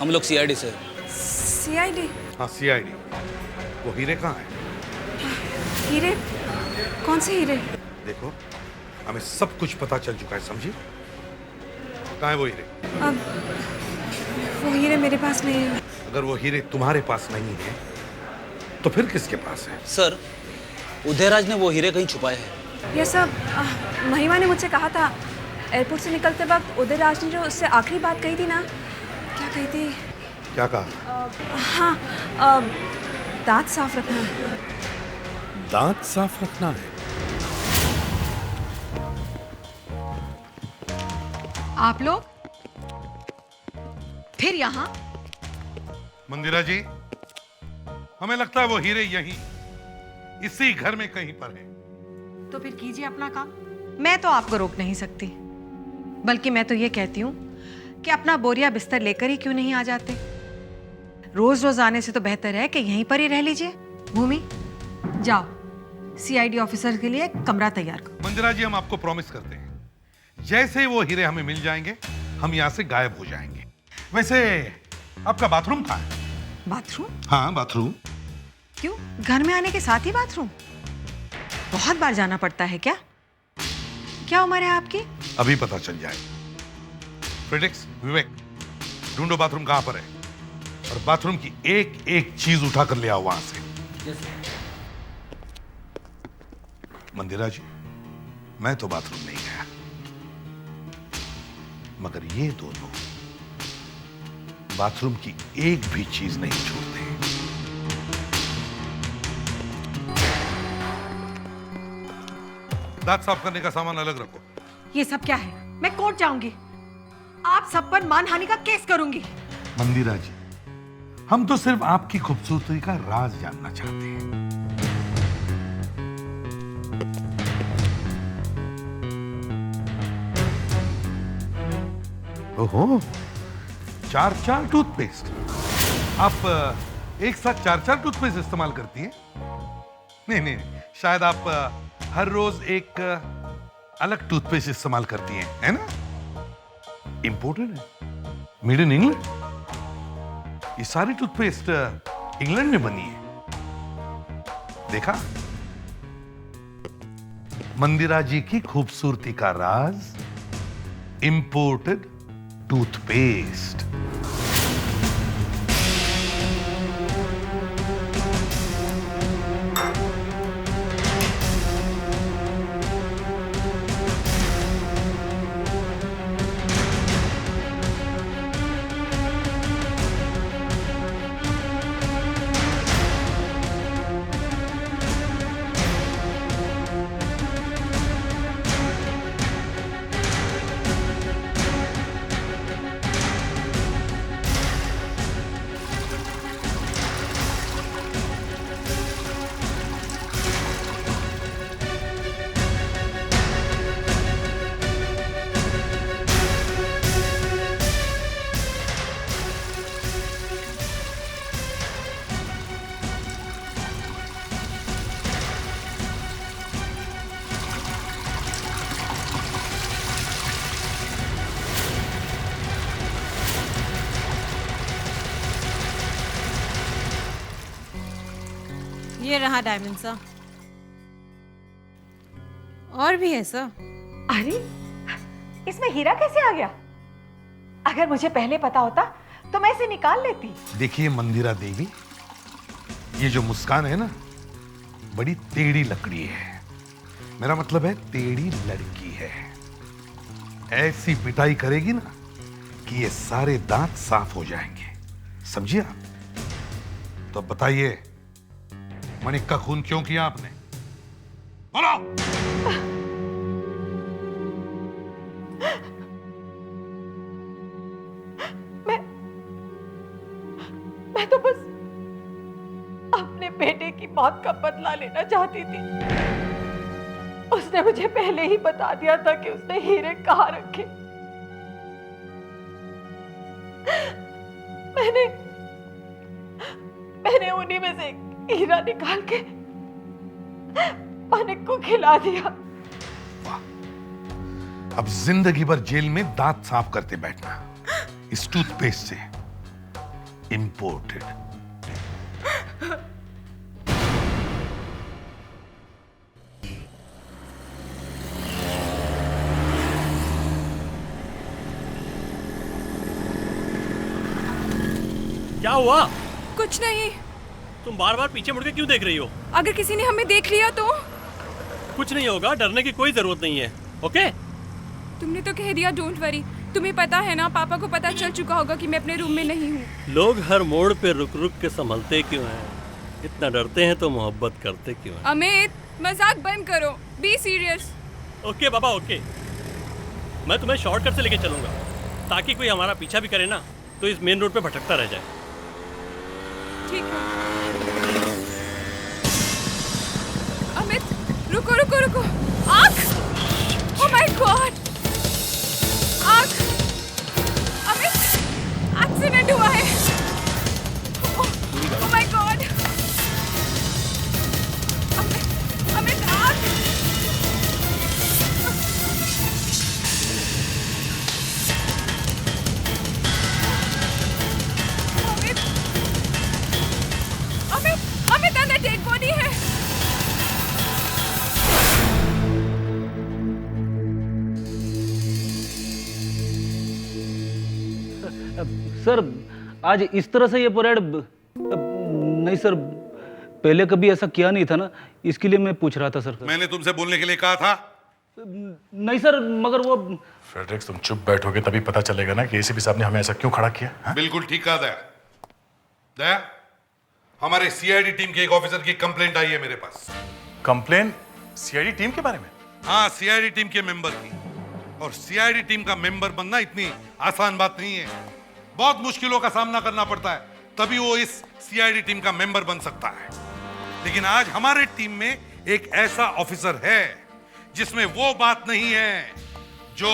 हम लोग CID से. CID? हाँ CID. वो हीरे कहाँ है? हीरे? कौन से हीरे? देखो, हमें सब कुछ पता चल चुका है, समझी? कहाँ है वो हीरे? अब वो हीरे मेरे पास नहीं है. अगर वो हीरे तुम्हारे पास नहीं है, तो फिर किसके पास है? सर, उदयराज ने वो हीरे कहीं छुपाए हैं. ये सब महिमा ने मुझसे कहा था. एयरपोर्ट से निकलते वक्त उदयराज ने जो उससे आखिरी बात कही थी ना, क्या कही थी? क्या कहा? हाँ, दांत साफ रखना. दांत साफ रखना है? आप लोग फिर यहाँ? मंदिरा जी, हमें लगता है वो हीरे यहीं इसी घर में कहीं पर है। तो फिर कीजिए अपना काम। मैं तो आपको रोक नहीं सकती, बल्कि मैं तो ये कहती हूँ कि अपना बोरिया बिस्तर लेकर ही क्यों नहीं आ जाते। रोज रोज आने से तो बेहतर है कि यहीं पर ही रह लीजिए। भूमि, जाओ सीआईडी ऑफिसर के लिए कमरा तैयार करो। मंदिरा जी, हम आपको प्रॉमिस करते हैं, जैसे वो हीरे हमें मिल जाएंगे हम यहाँ से गायब हो जाएंगे। वैसे आपका बाथरूम कहाँ है? बाथरूम? हाँ, बाथरूम। क्यों, घर में आने के साथ ही बाथरूम? बहुत बार जाना पड़ता है क्या? क्या उम्र है आपकी? अभी पता चल जाए। फ्रेडिक्स, विवेक, ढूंढो बाथरूम कहाँ पर है और बाथरूम की एक एक चीज उठा कर ले आओ वहां से। मंदिरा जी, मैं तो बाथरूम नहीं गया, मगर ये दोनों बाथरूम की एक भी चीज नहीं छोड़ते। दांत साफ करने का सामान अलग रखो। ये सब क्या है? मैं कोर्ट जाऊंगी, आप सब पर मानहानि का केस करूंगी। मंदिरा जी, हम तो सिर्फ आपकी खूबसूरती का राज जानना चाहते हैं। ओहो, 4 टूथपेस्ट। आप एक साथ 4 टूथपेस्ट इस्तेमाल करती हैं? नहीं नहीं, शायद आप हर रोज एक अलग टूथपेस्ट इस्तेमाल करती हैं, है ना? इंपोर्टेड है, मेड इन इंग्लैंड। ये सारी टूथपेस्ट इंग्लैंड में बनी है। देखा, मंदिरा जी की खूबसूरती का राज इंपोर्टेड टूथपेस्ट। ये रहा डायमंड सा। और भी है सर। अरे, इसमें हीरा कैसे आ गया? अगर मुझे पहले पता होता तो मैं इसे निकाल लेती। देखिए मंदिरा देवी, ये जो मुस्कान है ना, बड़ी टेढ़ी लकड़ी है। मेरा मतलब है टेढ़ी लड़की है। ऐसी पिटाई करेगी ना कि ये सारे दांत साफ हो जाएंगे, समझिए आप? तो बताइए, मणिक का खून क्यों किया आपने? बोलो। मैं तो बस अपने बेटे की मौत का बदला लेना चाहती थी। उसने मुझे पहले ही बता दिया था कि उसने हीरे कहाँ रखे। मैंने उन्हीं में से एक हीरा निकाल के मणिक को खिला दिया। अब जिंदगी भर जेल में दांत साफ करते बैठना इस टूथपेस्ट से, इंपोर्टेड। क्या हुआ? कुछ नहीं। तुम बार बार पीछे मुड़ के क्यों देख रही हो? अगर किसी ने हमें देख लिया तो? कुछ नहीं होगा, डरने की कोई जरूरत नहीं है। ओके? तुमने तो कह दिया डोंट वरी। तुम्हें पता है ना, पापा को पता चल चुका होगा कि मैं अपने रूम में नहीं हूँ। लोग हर मोड़ पे रुक रुक के संभलते क्यों हैं? इतना डरते हैं तो मोहब्बत करते क्यों हैं? अमित, मजाक बंद करो। Be serious. Okay Baba, okay. मैं तुम्हें शॉर्टकट से लेके चलूंगा ताकि कोई हमारा पीछा भी करे ना तो इस मेन रोड पे भटकता रह जाए। ठीक है। अमित रुको रुको रुको, आँख! ओह माय गॉड, आँख! अमित, एक्सीडेंट हुआ है। ओह माय गॉड, अमित आँख! अमित अंदर डेड बॉडी है। सर आज इस तरह से ये परेड नहीं सर, पहले कभी ऐसा किया नहीं था ना, इसके लिए मैं पूछ रहा था सर। मैंने तुमसे बोलने के लिए कहा था। नहीं सर, मगर वो फ्रेडरिक्स तुम चुप बैठोगे तभी पता चलेगा ना कि एसीपी साहब ने हमें ऐसा क्यों खड़ा किया है? बिल्कुल ठीक कहा दया। दया, हमारे सीआईडी टीम के एक ऑफिसर की कंप्लेंट आई है मेरे पास। कंप्लेन सीआईडी टीम के बारे में? हाँ, सीआईडी टीम के मेंबर की। और सीआईडी टीम का मेंबर बनना इतनी आसान बात नहीं है, बहुत मुश्किलों का सामना करना पड़ता है, तभी वो इस सीआईडी टीम का मेंबर बन सकता है। लेकिन आज हमारे टीम में एक ऐसा ऑफिसर है जिसमें वो बात नहीं है जो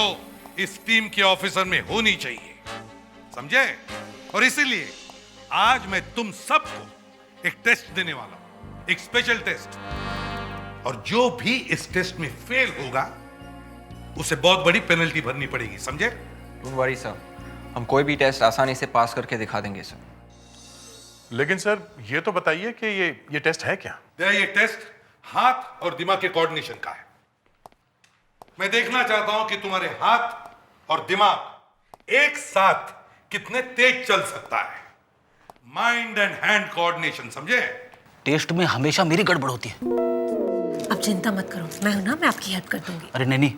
इस टीम के ऑफिसर में होनी चाहिए, समझे? और इसीलिए आज मैं तुम सबको एक टेस्ट देने वाला हूं, एक स्पेशल टेस्ट। और जो भी इस टेस्ट में फेल होगा उसे बहुत बड़ी पेनल्टी भरनी पड़ेगी, समझे? डोंट वरी सर, हम कोई भी टेस्ट आसानी से पास करके दिखा देंगे सर। लेकिन सर ये तो बताइए कि ये टेस्ट है क्या? ये टेस्ट हाथ और दिमाग के कोऑर्डिनेशन का है। मैं देखना चाहता हूं कि तुम्हारे हाथ और दिमाग एक साथ कितने तेज चल सकता है। माइंड एंड हैंड कोऑर्डिनेशन, समझे? टेस्ट में हमेशा मेरी गड़बड़ होती है। अब चिंता मत करो, मैं हूं ना, मैं आपकी हेल्प कर दूंगी। अरे नहीं,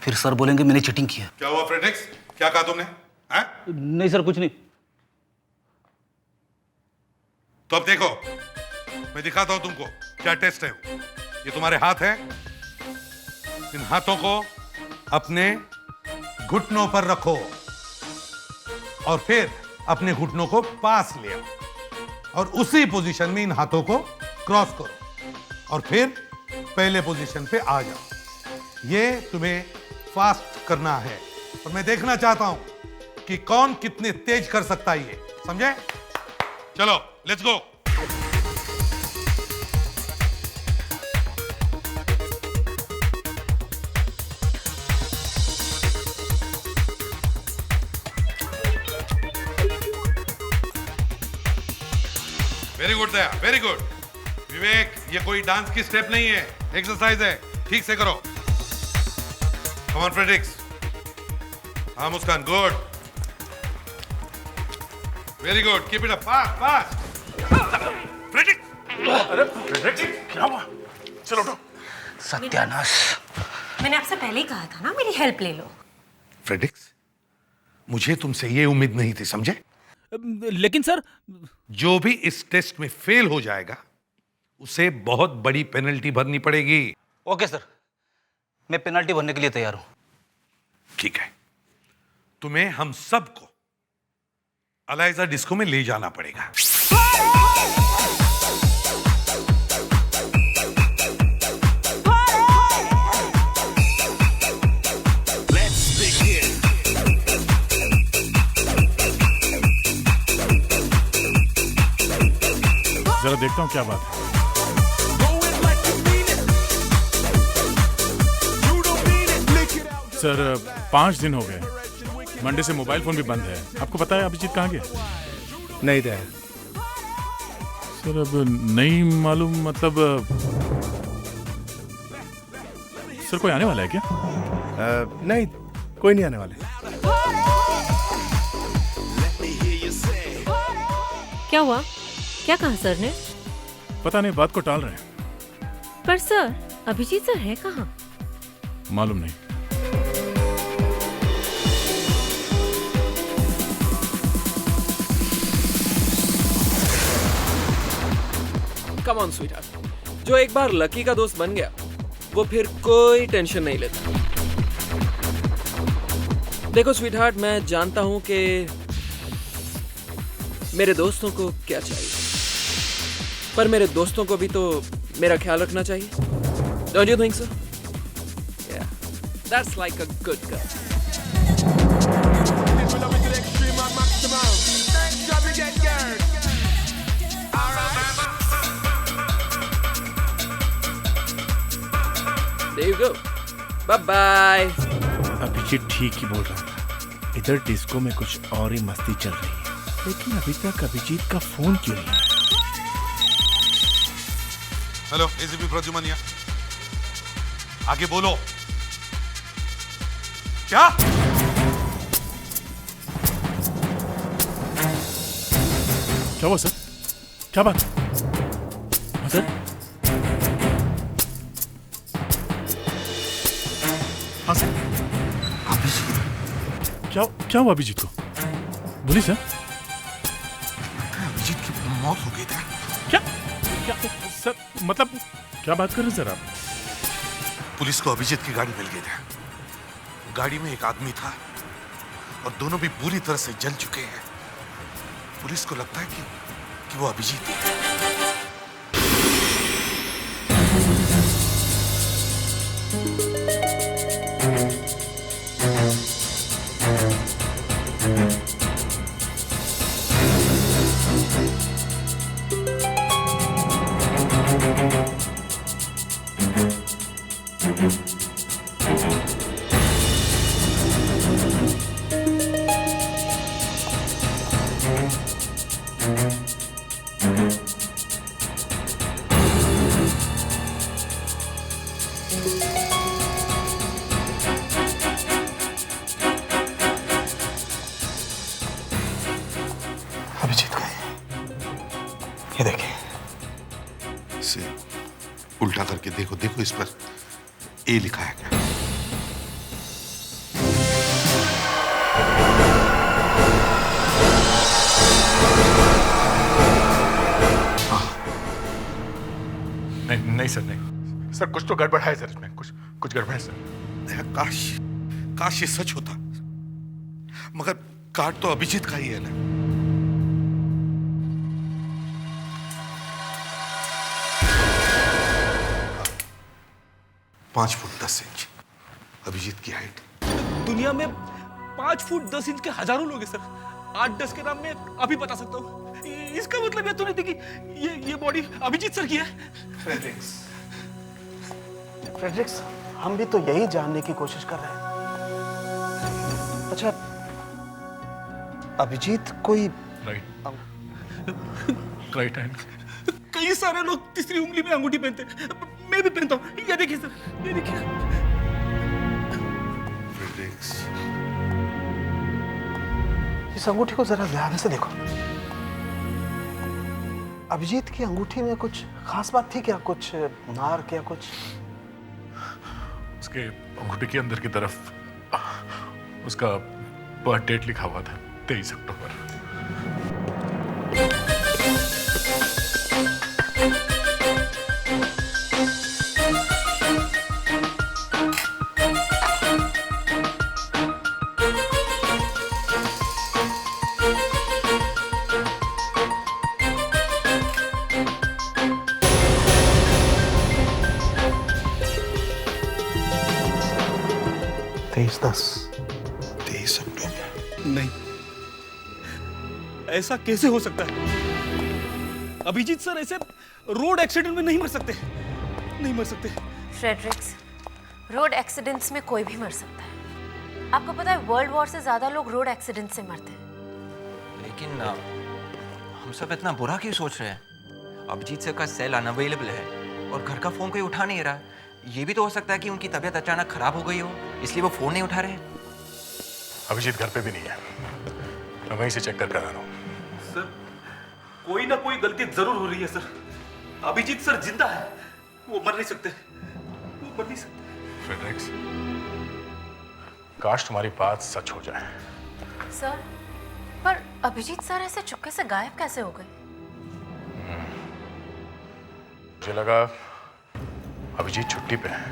फिर सर बोलेंगे मैंने चीटिंग किया। क्या हुआ फ्रेडरिक्स, क्या कहा तुमने? नहीं सर, कुछ नहीं। तो अब देखो, मैं दिखाता हूं तुमको क्या टेस्ट है। ये तुम्हारे हाथ हैं, इन हाथों को अपने घुटनों पर रखो और फिर अपने घुटनों को पास ले आओ और उसी पोजीशन में इन हाथों को क्रॉस करो और फिर पहले पोजीशन पे आ जाओ। ये तुम्हें फास्ट करना है और मैं देखना चाहता हूं कि कौन कितने तेज कर सकता है ये, समझे? चलो let's go. Very good Daya, very good. Vivek, ये कोई डांस की स्टेप नहीं है, एक्सरसाइज है, ठीक से करो। Come on Fredericks. हाँ Muskan, good, very good, keep it up, fast fast. Fredericks, अरे फ्रेडरिक्स क्या हुआ? चलो उठो। सत्यानाश, मैंने आपसे पहले ही कहा था ना, मेरी हेल्प ले लो। फ्रेडरिक्स, मुझे तुमसे ये उम्मीद नहीं थी, समझे? लेकिन सर, जो भी इस टेस्ट में फेल हो जाएगा उसे बहुत बड़ी पेनल्टी भरनी पड़ेगी। ओके सर, मैं पेनल्टी भरने के लिए तैयार हूं। ठीक है, तुम्हें हम सबको अलाइजा डिस्को में ले जाना पड़ेगा। जरा देखता हूँ क्या बात है। सर 5 दिन हो गए, मंडे से मोबाइल फोन भी बंद है। आपको पता है अभिजीत कहाँ गया? नहीं दया सर, अब नहीं मालूम, मतलब सर कोई आने वाला है क्या? नहीं, कोई नहीं आने वाले। क्या हुआ? क्या कहा सर ने? पता नहीं, बात को टाल रहे हैं। पर सर, अभिजीत सर है कहाँ? मालूम नहीं। कम ऑन स्वीटहार्ट, जो एक बार लकी का दोस्त बन गया वो फिर कोई टेंशन नहीं लेता। देखो स्वीटहार्ट, मैं जानता हूं कि मेरे दोस्तों को क्या चाहिए, पर मेरे दोस्तों को भी तो मेरा ख्याल रखना चाहिए। Don't you think so? Yeah, that's like a good girl. There you go. Bye bye. Abhijit ठीक ही बोल रहा था। इधर डिस्को में कुछ और ही मस्ती चल रही है, लेकिन अभी तक अभिजीत का फोन क्यों नहीं आया? हेलो, एसीपी प्रद्युमन, आगे बोलो। क्या? क्या हुआ सर? क्या बात? हाँ सर? हाँ सर? क्या हुआ अभिजीत को? बोलिए सर। अभिजीत की मौत हो गई थी। क्या सर, मतलब क्या बात कर रहे हैं सर आप? पुलिस को अभिजीत की गाड़ी मिल गई थी। गाड़ी में एक आदमी था और दोनों भी बुरी तरह से जल चुके हैं। पुलिस को लगता है कि वो अभिजीत ही है। अभिजीत का ये देखिए। इसे उल्टा करके देखो, देखो इस पर ए लिखा है क्या? नहीं सर, नहीं सर, कुछ तो गड़बड़ है सर इसमें, कुछ गड़बड़ है सर। काश ये सच होता, मगर कार्ड तो अभिजीत का ही है ना। 5 फुट 10 इंच अभिजीत की हाइट। दुनिया में 5 फुट 10 इंच के हजारों लोग हैं सर। 8-10 के नाम में अभी बता सकता हूँ। इसका मतलब ये तो नहीं थी कि ये बॉडी अभिजीत सर की है। फ्रेडरिक्स, हम भी तो यही जानने की कोशिश कर रहे हैं। अच्छा, अभिजीत कोई राइट हैंड। कई सारे लोग तीसरी उंगली में अंगूठी पहनते हैं, मैं भी पहनता हूँ। ये देखिए सर, ये देखिए। फ्रेडरिक्स, इस अंगूठी को जरा ध्यान से देखो। अभिजीत की अंगूठी में कुछ खास बात थी क्या? कुछ मार्क या कुछ? उसके अंगूठी के अंदर की तरफ उसका बर्थ डेट लिखा हुआ था, 23 अक्टूबर। नहीं, ऐसा कैसे हो सकता है? अभिजीत सर ऐसे रोड एक्सीडेंट में नहीं मर सकते, नहीं मर सकते। फ्रेडरिक्स, रोड एक्सीडेंट्स में कोई भी मर सकता है। आपको पता है वर्ल्ड वॉर से ज्यादा लोग रोड एक्सीडेंट से मरते हैं। लेकिन हम सब इतना बुरा क्यों सोच रहे हैं? अभिजीत सर का सेल अनअवेलेबल है और घर का फोन कोई उठा नहीं रहा। ये भी तो हो सकता है कि उनकी तबीयत अचानक खराब हो गई हो, इसलिए वो फोन नहीं उठा रहे। अभिजीत घर पे भी नहीं है, मैं वहीं से चेक कर रहा हूँ। सर, कोई ना कोई गलती जरूर हो रही है सर। अभिजीत सर जिंदा है, वो मर नहीं सकते, वो मर नहीं सकते। फ्रेडरिक्स, काश तुम्हारी बात सच हो जाए। सर, पर अभिजीत सर ऐसे चुपके से गायब कैसे हो गए? मुझे लगा अभिजीत छुट्टी पे है,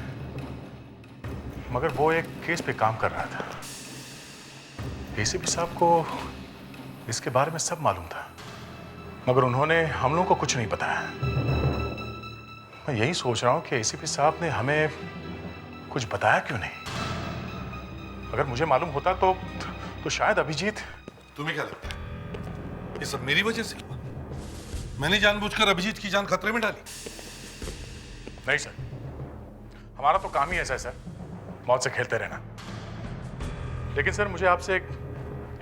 मगर वो एक केस पे काम कर रहा था। एसीपी साहब को इसके बारे में सब मालूम था, मगर उन्होंने हम लोगों को कुछ नहीं बताया। मैं यही सोच रहा हूं कि एसीपी साहब ने हमें कुछ बताया क्यों नहीं। अगर मुझे मालूम होता तो शायद अभिजीत। तुम्हें क्या लगता है ये सब मेरी वजह से हुआ? मैंने जानबूझकर अभिजीत की जान खतरे में डाली? नहीं सर, हमारा तो काम ही ऐसा है सर, मौत से खेलते रहना। लेकिन सर मुझे आपसे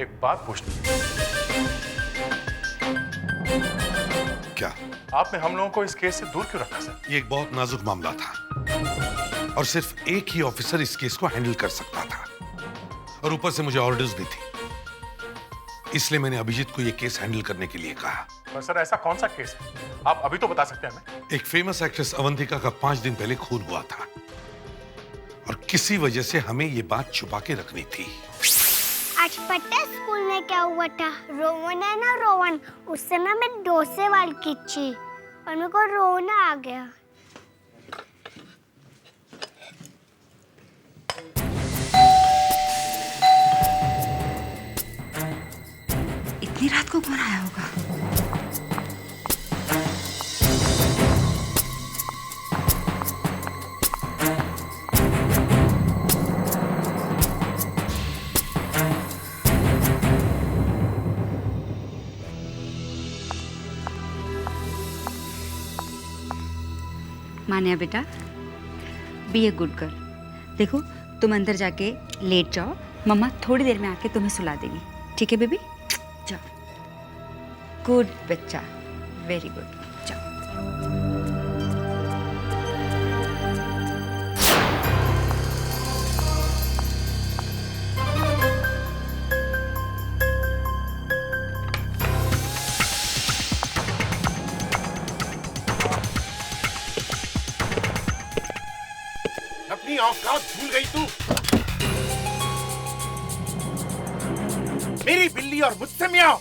एक बात पूछनी है। क्या? आपने हम लोगों को इस केस से दूर क्यों रखा सर? ये एक बहुत नाजुक मामला था और सिर्फ एक ही ऑफिसर इस केस को हैंडल कर सकता था, और ऊपर से मुझे ऑर्डर्स भी थे। इसलिए मैंने अभिजीत को ये केस हैंडल करने के लिए कहा। पर सर ऐसा कौन सा केस है, आप अभी तो बता सकते हैं हमें? एक फेमस एक्ट्रेस अवंतिका का 5 दिन पहले खून हुआ था और किसी वजह से हमें ये बात छुपा के रखनी थी। आज पता है स्कूल में क्या हुआ था? रोवन है ना, रोवन, उससे ना मैं डोसे वाल खींची और मेरे को रोना आ गया। इतनी रात को कौन आया होगा? मान्या बेटा, बी ए गुड गर्ल। देखो तुम अंदर जाके लेट जाओ, मम्मा थोड़ी देर में आके तुम्हें सुला देगी, ठीक है बेबी? जाओ। गुड बच्चा, वेरी गुड, जाओ। अपनी औकात भूल गई तू? मेरी बिल्ली और मुझसे मियाओ।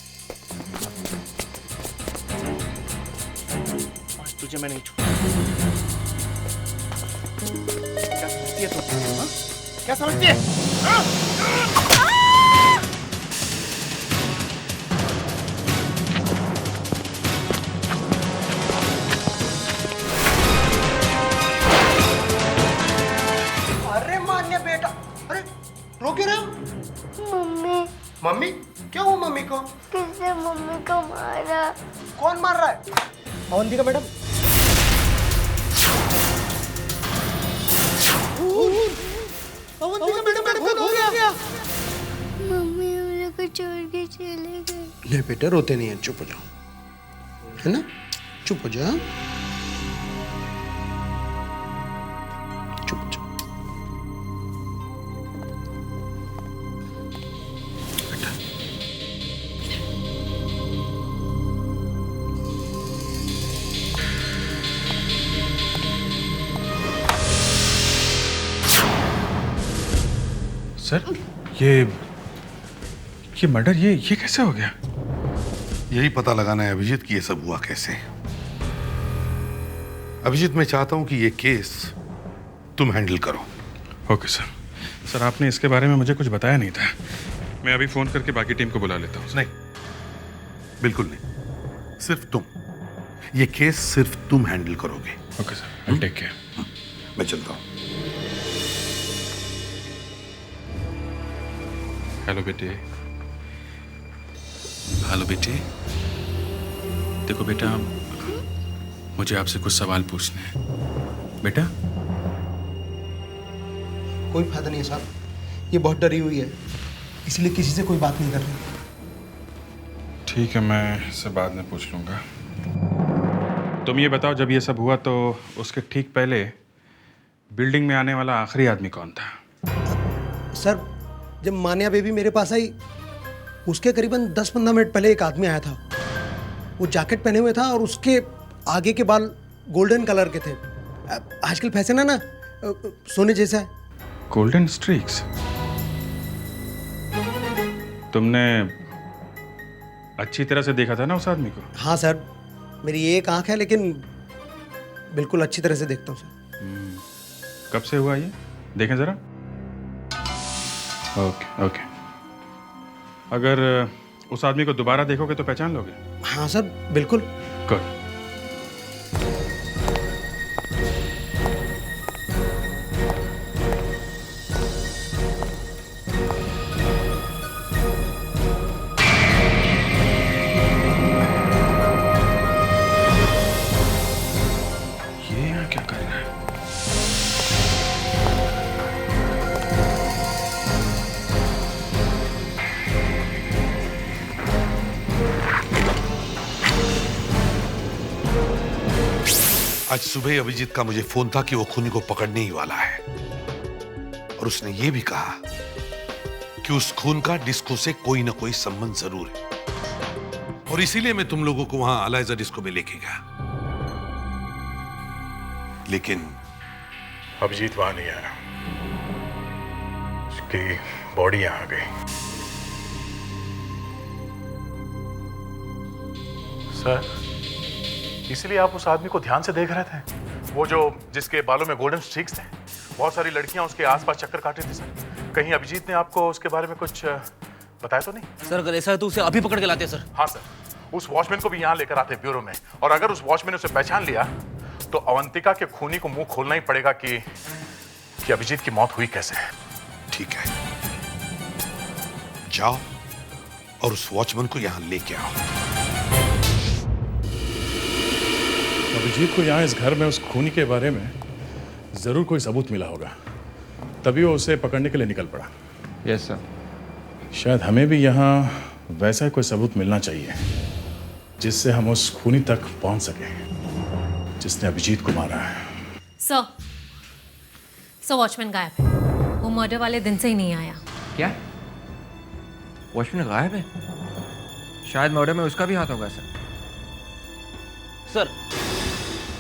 आज तुझे मैं नहीं छोड़ूंगा। क्या समझती है तू? हाँ? क्या समझती है? हाँ? अरे मान्या बेटा, अरे रो क्यों रहे हो? मम्मी। मम्मी? क्या हुआ मम्मी को? किसने मम्मी को मारा? कौन मार रहा है? अवंतिका मैडम। अवंतिका मैडम को हो गया। मम्मी मुझे को छोड़ के चले गए। ले बेटा, रोते नहीं है, चुप हो जाओ, है ना? चुप हो जाओ, चुप हो जाओ। सर ये मर्डर ये कैसे हो गया? यही पता लगाना है अभिजीत कि ये सब हुआ कैसे। अभिजीत, मैं चाहता हूं कि ये केस तुम हैंडल करो। Okay sir. सर आपने इसके बारे में मुझे कुछ बताया नहीं था। मैं अभी फोन करके बाकी टीम को बुला लेता हूँ। नहीं, बिल्कुल नहीं, सिर्फ तुम। ये केस सिर्फ तुम हैंडल करोगे। Okay sir, I take care. मैं चलता हूँ। हेलो बेटे। हेलो बेटे। देखो बेटा, मुझे आपसे कुछ सवाल पूछने हैं। बेटा कोई फायदा नहीं है साहब, ये बहुत डरी हुई है, इसलिए किसी से कोई बात नहीं कर रही। ठीक है, मैं इससे बाद में पूछ लूंगा। तुम ये बताओ, जब ये सब हुआ तो उसके ठीक पहले बिल्डिंग में आने वाला आखिरी आदमी कौन था? सर, जब मान्या बेबी मेरे पास आई, उसके करीबन 10-15 मिनट पहले एक आदमी आया था। वो जैकेट पहने हुए था और उसके आगे के बाल गोल्डन कलर के थे। आजकल फैशन है ना, सोने जैसा है। Golden streaks? तुमने अच्छी तरह से देखा था ना उस आदमी को? हाँ सर, मेरी एक आंख है, लेकिन बिल्कुल अच्छी तरह से देखता हूँ सर। कब से हुआ ये? देखें जरा। Okay okay. अगर उस आदमी को दोबारा देखोगे तो पहचान लोगे? हाँ सर, बिल्कुल। गुड। ये यहाँ क्या कर रहा है? आज सुबह अभिजीत का मुझे फोन था कि वो खूनी को पकड़ने ही वाला है, और उसने ये भी कहा कि उस खून का डिस्को से कोई ना कोई संबंध जरूर है, और इसीलिए मैं तुम लोगों को वहां अलाइजा डिस्को में लेके गया। लेकिन अभिजीत वहां नहीं आया, उसकी बॉडी यहां आ गई। सर, इसलिए आप उस आदमी को ध्यान से देख रहे थे? वो जो जिसके बालों में गोल्डन स्ट्रिक्स थे, बहुत सारी लड़कियां उसके आसपास चक्कर काट रही थी सर। कहीं अभिजीत ने आपको उसके बारे में कुछ बताया तो नहीं? सर अगर ऐसा है तो उसे अभी पकड़ के लाते हैं सर। हाँ सर, उस वॉचमैन को भी यहाँ लेकर आते ब्यूरो में, और अगर उस वॉचमैन ने उसे पहचान लिया तो अवंतिका के खूनी को मुंह खोलना ही पड़ेगा कि अभिजीत की मौत हुई कैसे। ठीक है, जाओ और उस वॉचमैन को यहाँ लेके आओ। अभिजीत को यहाँ इस घर में उस खूनी के बारे में जरूर कोई सबूत मिला होगा, तभी वो उसे पकड़ने के लिए निकल पड़ा। Yes sir. शायद हमें भी यहाँ वैसा ही कोई सबूत मिलना चाहिए जिससे हम उस खूनी तक पहुंच सके जिसने अभिजीत को मारा है। सर वॉचमैन गायब है। वो मर्डर वाले दिन से ही नहीं आया। क्या? वॉचमैन गायब है? शायद मर्डर में उसका भी हाथ होगा सर। सर,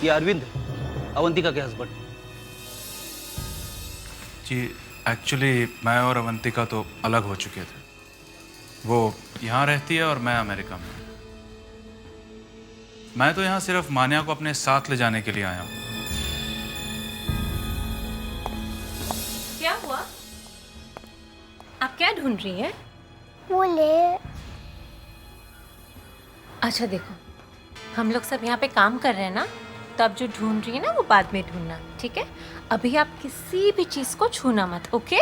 ये अरविंद है, अवंतिका के हस्बैंड। जी एक्चुअली मैं और अवंतिका तो अलग हो चुके थे। वो यहाँ रहती है और मैं अमेरिका में। मैं तो यहाँ सिर्फ मान्या को अपने साथ ले जाने के लिए आया हूँ। क्या हुआ? आप क्या ढूंढ रही हैं? वो ले। अच्छा देखो, हम लोग सब यहाँ पे काम कर रहे हैं ना, तो आप जो ढूंढ रही है ना वो बाद में ढूंढना, ठीक है? अभी आप किसी भी चीज को छूना मत, ओके?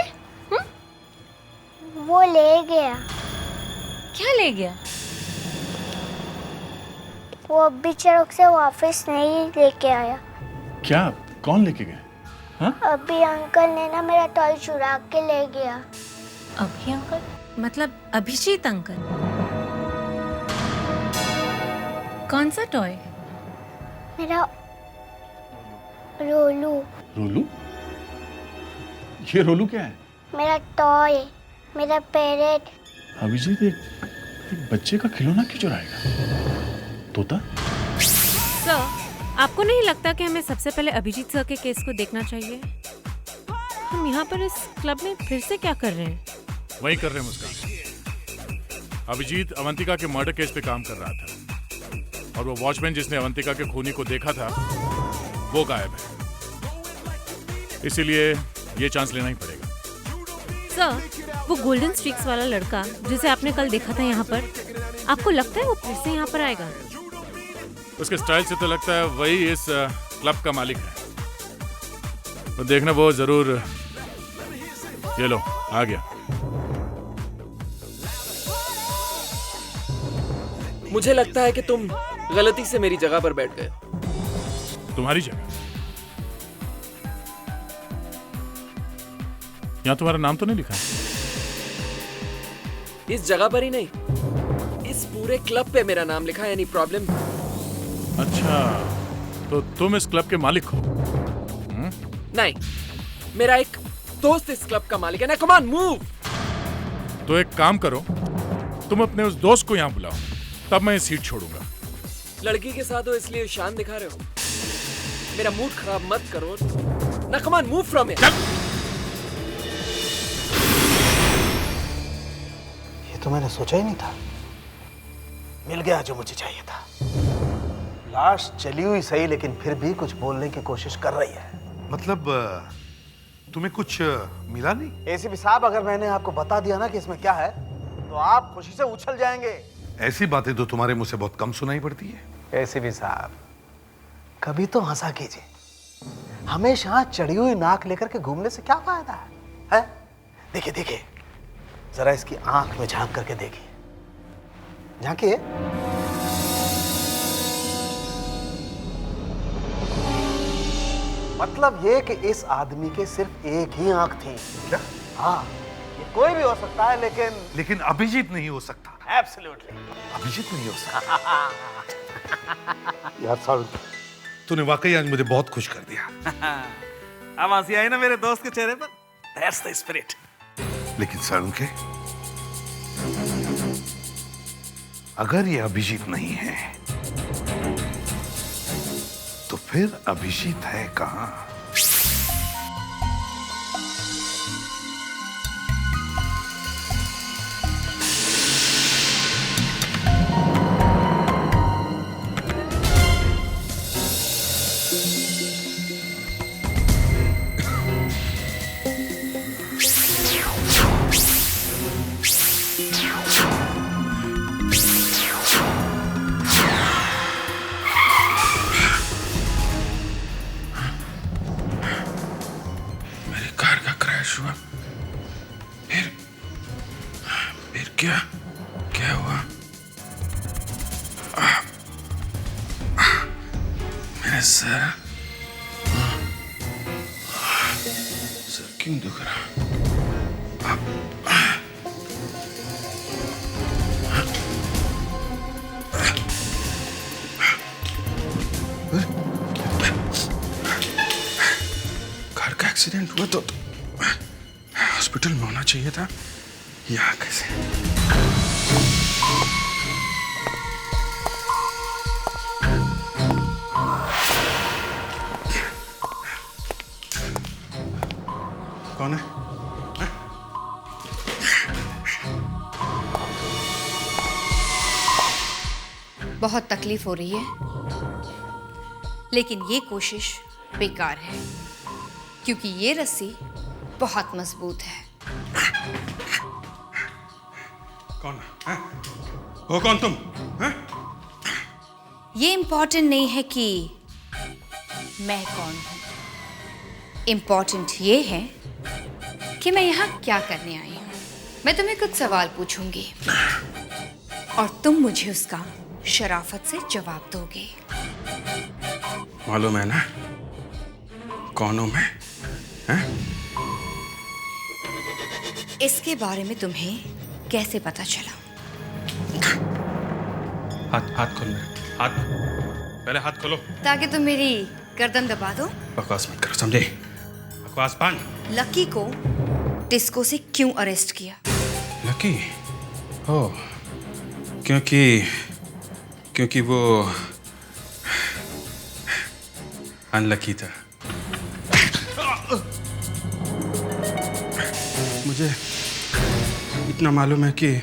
वो ले गया। क्या ले गया? वो अभी चौक से वापस नहीं लेके आया। क्या? कौन लेके गए? हाँ? अभी अंकल ने ना मेरा टॉय चुरा के ले गया। अभी अंकल? मतलब अभिजीत अंकल? कौन सा टॉय? मेरा रोलू। रोलू? ये रोलू क्या है? मेरा टॉय, मेरा पैरेट। अभिजीत एक बच्चे का खिलौना क्यों चुराएगा? तोता? सर, आपको नहीं लगता कि हमें सबसे पहले अभिजीत सर के केस को देखना चाहिए? हम यहाँ पर इस क्लब में फिर से क्या कर रहे हैं? वही कर रहे हैं मुस्कान। अभिजीत अवंतिका के मर्डर केस पे काम कर रहा था, और वो वॉचमैन जिसने अवंतिका के खूनी को देखा था वो गायब है। इसीलिए ये चांस लेना ही पड़ेगा। सर, वो गोल्डन स्ट्रिक्स वाला लड़का जिसे आपने कल देखा था यहाँ पर, आपको लगता है वो फिर से यहाँ पर आएगा? उसके स्टाइल से तो लगता है वही इस क्लब का मालिक है। तो देखना वो जरूर। ये लो, आ गया। मुझे लगता है कि तुम गलती से मेरी जगह पर बैठ गए। तुम्हारी जगह? यहाँ तुम्हारा नाम तो नहीं लिखा है? इस जगह पर ही नहीं, इस पूरे क्लब पे मेरा नाम लिखा है। Any problem? अच्छा, तो तुम इस क्लब के मालिक हो? नहीं, मेरा एक दोस्त इस क्लब का मालिक है ना। Come on, move. तो एक काम करो, तुम अपने उस दोस्त को यहाँ बुलाओ, तब मैं सीट छोड़ूंगा। लड़की के साथ हो इसलिए शान दिखा रहे हो? मेरा मूड खराब मत करो ना। Come on, move from here. ये तो मैंने सोचा ही नहीं था। मिल गया जो मुझे चाहिए था। लाश चली हुई सही, लेकिन फिर भी कुछ बोलने की कोशिश कर रही है। मतलब तुम्हें कुछ मिला नहीं? एसीपी साहब, अगर मैंने आपको बता दिया ना कि इसमें क्या है, तो आप खुशी से उछल जाएंगे। ऐसी बातें तो तुम्हारे मुंह से बहुत कम सुनाई पड़ती है। एसीपी साहब, कभी तो हंसा कीजिए। हमेशा चढ़ी हुई नाक लेकर के घूमने से क्या फायदा है? देखिए देखिए, जरा इसकी आंख में झांक करके देखिए, झांकिए। मतलब ये कि इस आदमी के सिर्फ एक ही आंख थी। क्या? हाँ, ये कोई भी हो सकता है, लेकिन अभिजीत नहीं हो सकता। एब्सोल्युटली अभिजीत नहीं हो सकता। यार सारुण, तूने वाकई आज मुझे बहुत खुश कर दिया। अब हंसी आई ना मेरे दोस्त के चेहरे पर। That's the spirit. लेकिन सारुण के, अगर ये अभिजीत नहीं है तो फिर अभिजीत है कहां? हुआ? फिर क्या हुआ? मेरा सर क्यों दुख रहा? कार का एक्सीडेंट हुआ तो हॉस्पिटल में होना चाहिए था। यहाँ कैसे? कौन है? बहुत तकलीफ हो रही है, लेकिन ये कोशिश बेकार है क्योंकि ये रस्सी बहुत मजबूत है। कौन है? वो कौन तुम? है? ये इंपॉर्टेंट नहीं है कि मैं कौन हूं, इंपॉर्टेंट ये है कि मैं यहाँ क्या करने आई हूँ। मैं तुम्हें कुछ सवाल पूछूंगी और तुम मुझे उसका शराफत से जवाब दोगे। मालूम है ना कौन हूं मैं? इसके बारे में तुम्हें कैसे पता चला? हाथ खोल मेरे, हाथ पहले हाथ खोलो ताकि तुम मेरी गर्दन दबा दो। बकवास मत करो, समझे? बकवास बंद। लकी को डिस्को से क्यों अरेस्ट किया? लकी? ओह, क्योंकि वो अनलकी था। मुझे इतना मालूम है कि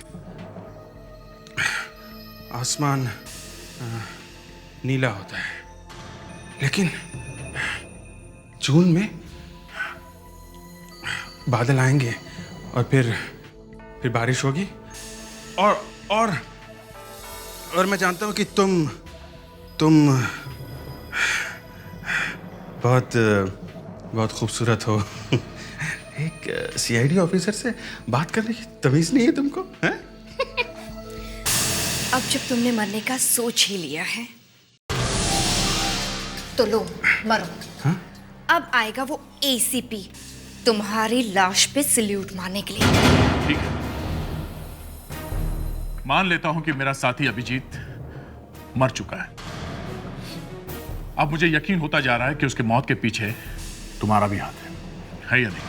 आसमान नीला होता है, लेकिन जून में बादल आएंगे और फिर बारिश होगी और मैं जानता हूँ कि तुम बहुत खूबसूरत हो। एक सीआईडी ऑफिसर से बात करने की तमीज नहीं है तुमको? हैं? अब जब तुमने मरने का सोच ही लिया है तो लो मरो। हाँ? अब आएगा वो एसीपी तुम्हारी लाश पे सल्यूट मारने के लिए। ठीक है, मान लेता हूं कि मेरा साथी अभिजीत मर चुका है। अब मुझे यकीन होता जा रहा है कि उसके मौत के पीछे तुम्हारा भी हाथ है या नहीं?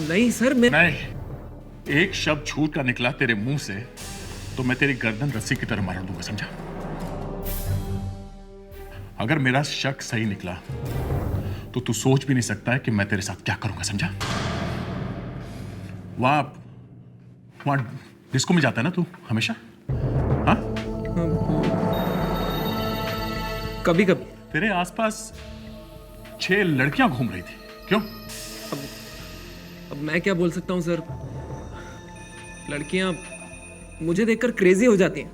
नहीं सर, मैं नहीं, एक शब्द झूठ का निकला तेरे मुंह से तो मैं तेरी गर्दन रस्सी की तरह मार दूंगा, समझा? अगर मेरा शक सही निकला तो तू सोच भी नहीं सकता है कि मैं तेरे साथ क्या करूंगा, समझा? वहां डिस्को में जाता है ना तू हमेशा? हाँ? कभी कभी तेरे आसपास 6 लड़कियां घूम रही थी, क्यों? अब मैं क्या बोल सकता हूं सर? लड़कियां मुझे देखकर क्रेजी हो जाती हैं।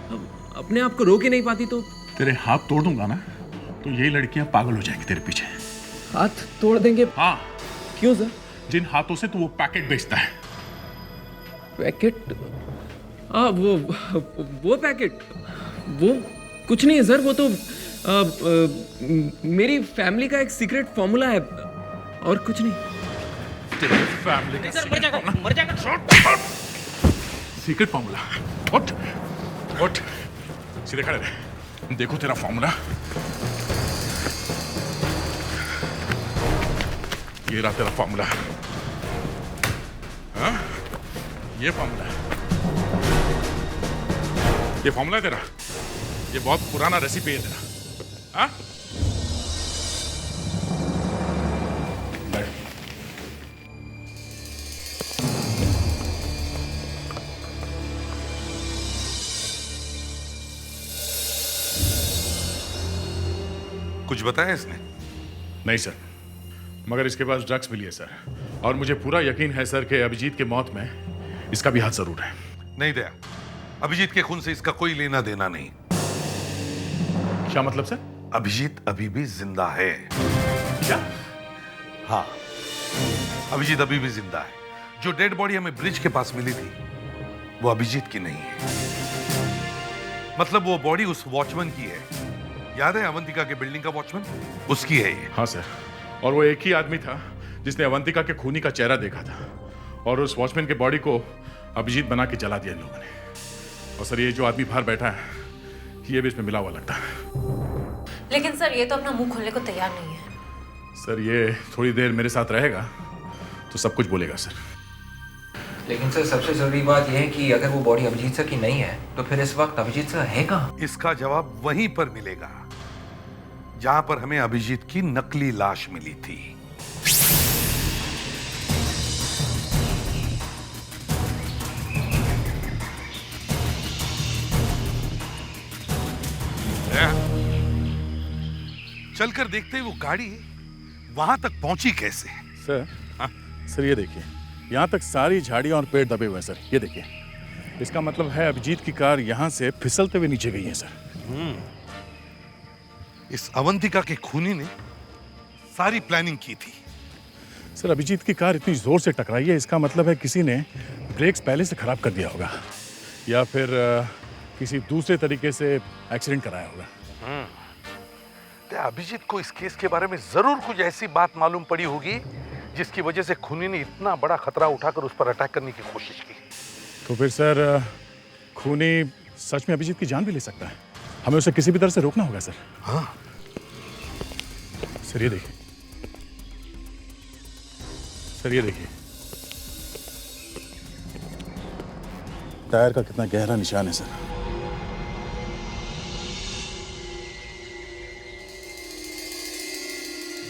अब अपने आप को रोक ही नहीं पाती तो तेरे हाथ तोड़ दूंगा ना तो यही लड़कियां पागल हो जाएंगी तेरे पीछे। हाथ तोड़ देंगे? हाँ। क्यों सर? जिन हाथों से तू वो पैकेट बेचता है। पैकेट? हाँ वो पैकेट, वो कुछ नहीं है सर, वो तो मेरी फैमिली का एक सीक्रेट फॉर्मूला है और कुछ नहीं। तेरी फैमिली का मर जाएगा। Secret formula? उठ सीधे खड़े रहे, देखो तेरा फॉर्मूला। ये रहा तेरा फॉर्मूला। हाँ? ये फॉर्मूला है, ये फॉर्मूला है तेरा। ये बहुत पुराना रेसिपी है तेरा। हाँ? कुछ बताया इसने? नहीं सर, मगर इसके पास ड्रग्स मिली है सर, और मुझे पूरा यकीन है सर कि अभिजीत के मौत में इसका भी हाथ जरूर है। नहीं दया, अभिजीत के खून से इसका कोई लेना देना नहीं। क्या मतलब सर? अभिजीत अभी भी जिंदा है। क्या? हाँ, अभिजीत अभी भी जिंदा है। जो डेड बॉडी हमें ब्रिज के पास मिली थी वो अभिजीत की नहीं है। मतलब वो बॉडी उस वॉचमैन की है। याद है अवंतिका के बिल्डिंग का वॉचमैन? उसकी है ये। हाँ सर, और वो एक ही आदमी था जिसने अवंतिका के खूनी का चेहरा देखा था, और उस वॉचमैन के बॉडी को अभिजीत बना के जला दिया इन लोगों ने। और सर ये जो आदमी बाहर बैठा है ये भी इसमें मिला हुआ लगता है। लेकिन सर ये तो अपना मुंह खोलने को तैयार नहीं है। सर ये थोड़ी देर मेरे साथ रहेगा तो सब कुछ बोलेगा सर। लेकिन सर सबसे जरूरी बात यह है कि अगर वो बॉडी अभिजीत सर की नहीं है तो फिर इस वक्त अभिजीत सर है कहाँ? इसका जवाब वहीं पर मिलेगा जहां पर हमें अभिजीत की नकली लाश मिली थी। चलकर देखते ही वो गाड़ी वहां तक पहुंची कैसे? सर सर ये देखिए, यहाँ तक सारी झाड़ियां और पेड़ दबे हुए हैं सर। ये देखिए, इसका मतलब है अभिजीत की कार यहाँ से फिसलते हुए नीचे गई है सर। इस अवंतिका के खूनी ने सारी प्लानिंग की थी। सर अभिजीत की कार इतनी जोर से टकराई है, इसका मतलब है किसी ने ब्रेक्स पहले से खराब कर दिया होगा, या फिर किसी दूसरे तरीके से एक्सीडेंट कराया होगा। अभिजीत को इस केस के बारे में जरूर कुछ ऐसी बात मालूम पड़ी होगी जिसकी वजह से खूनी ने इतना बड़ा खतरा उठाकर उस पर अटैक करने की कोशिश की। तो फिर सर खूनी सच में अभिजीत की जान भी ले सकता है। हमें उसे किसी भी तरह से रोकना होगा सर। हाँ सर ये देखिए, सर ये देखिए, टायर का कितना गहरा निशान है सर।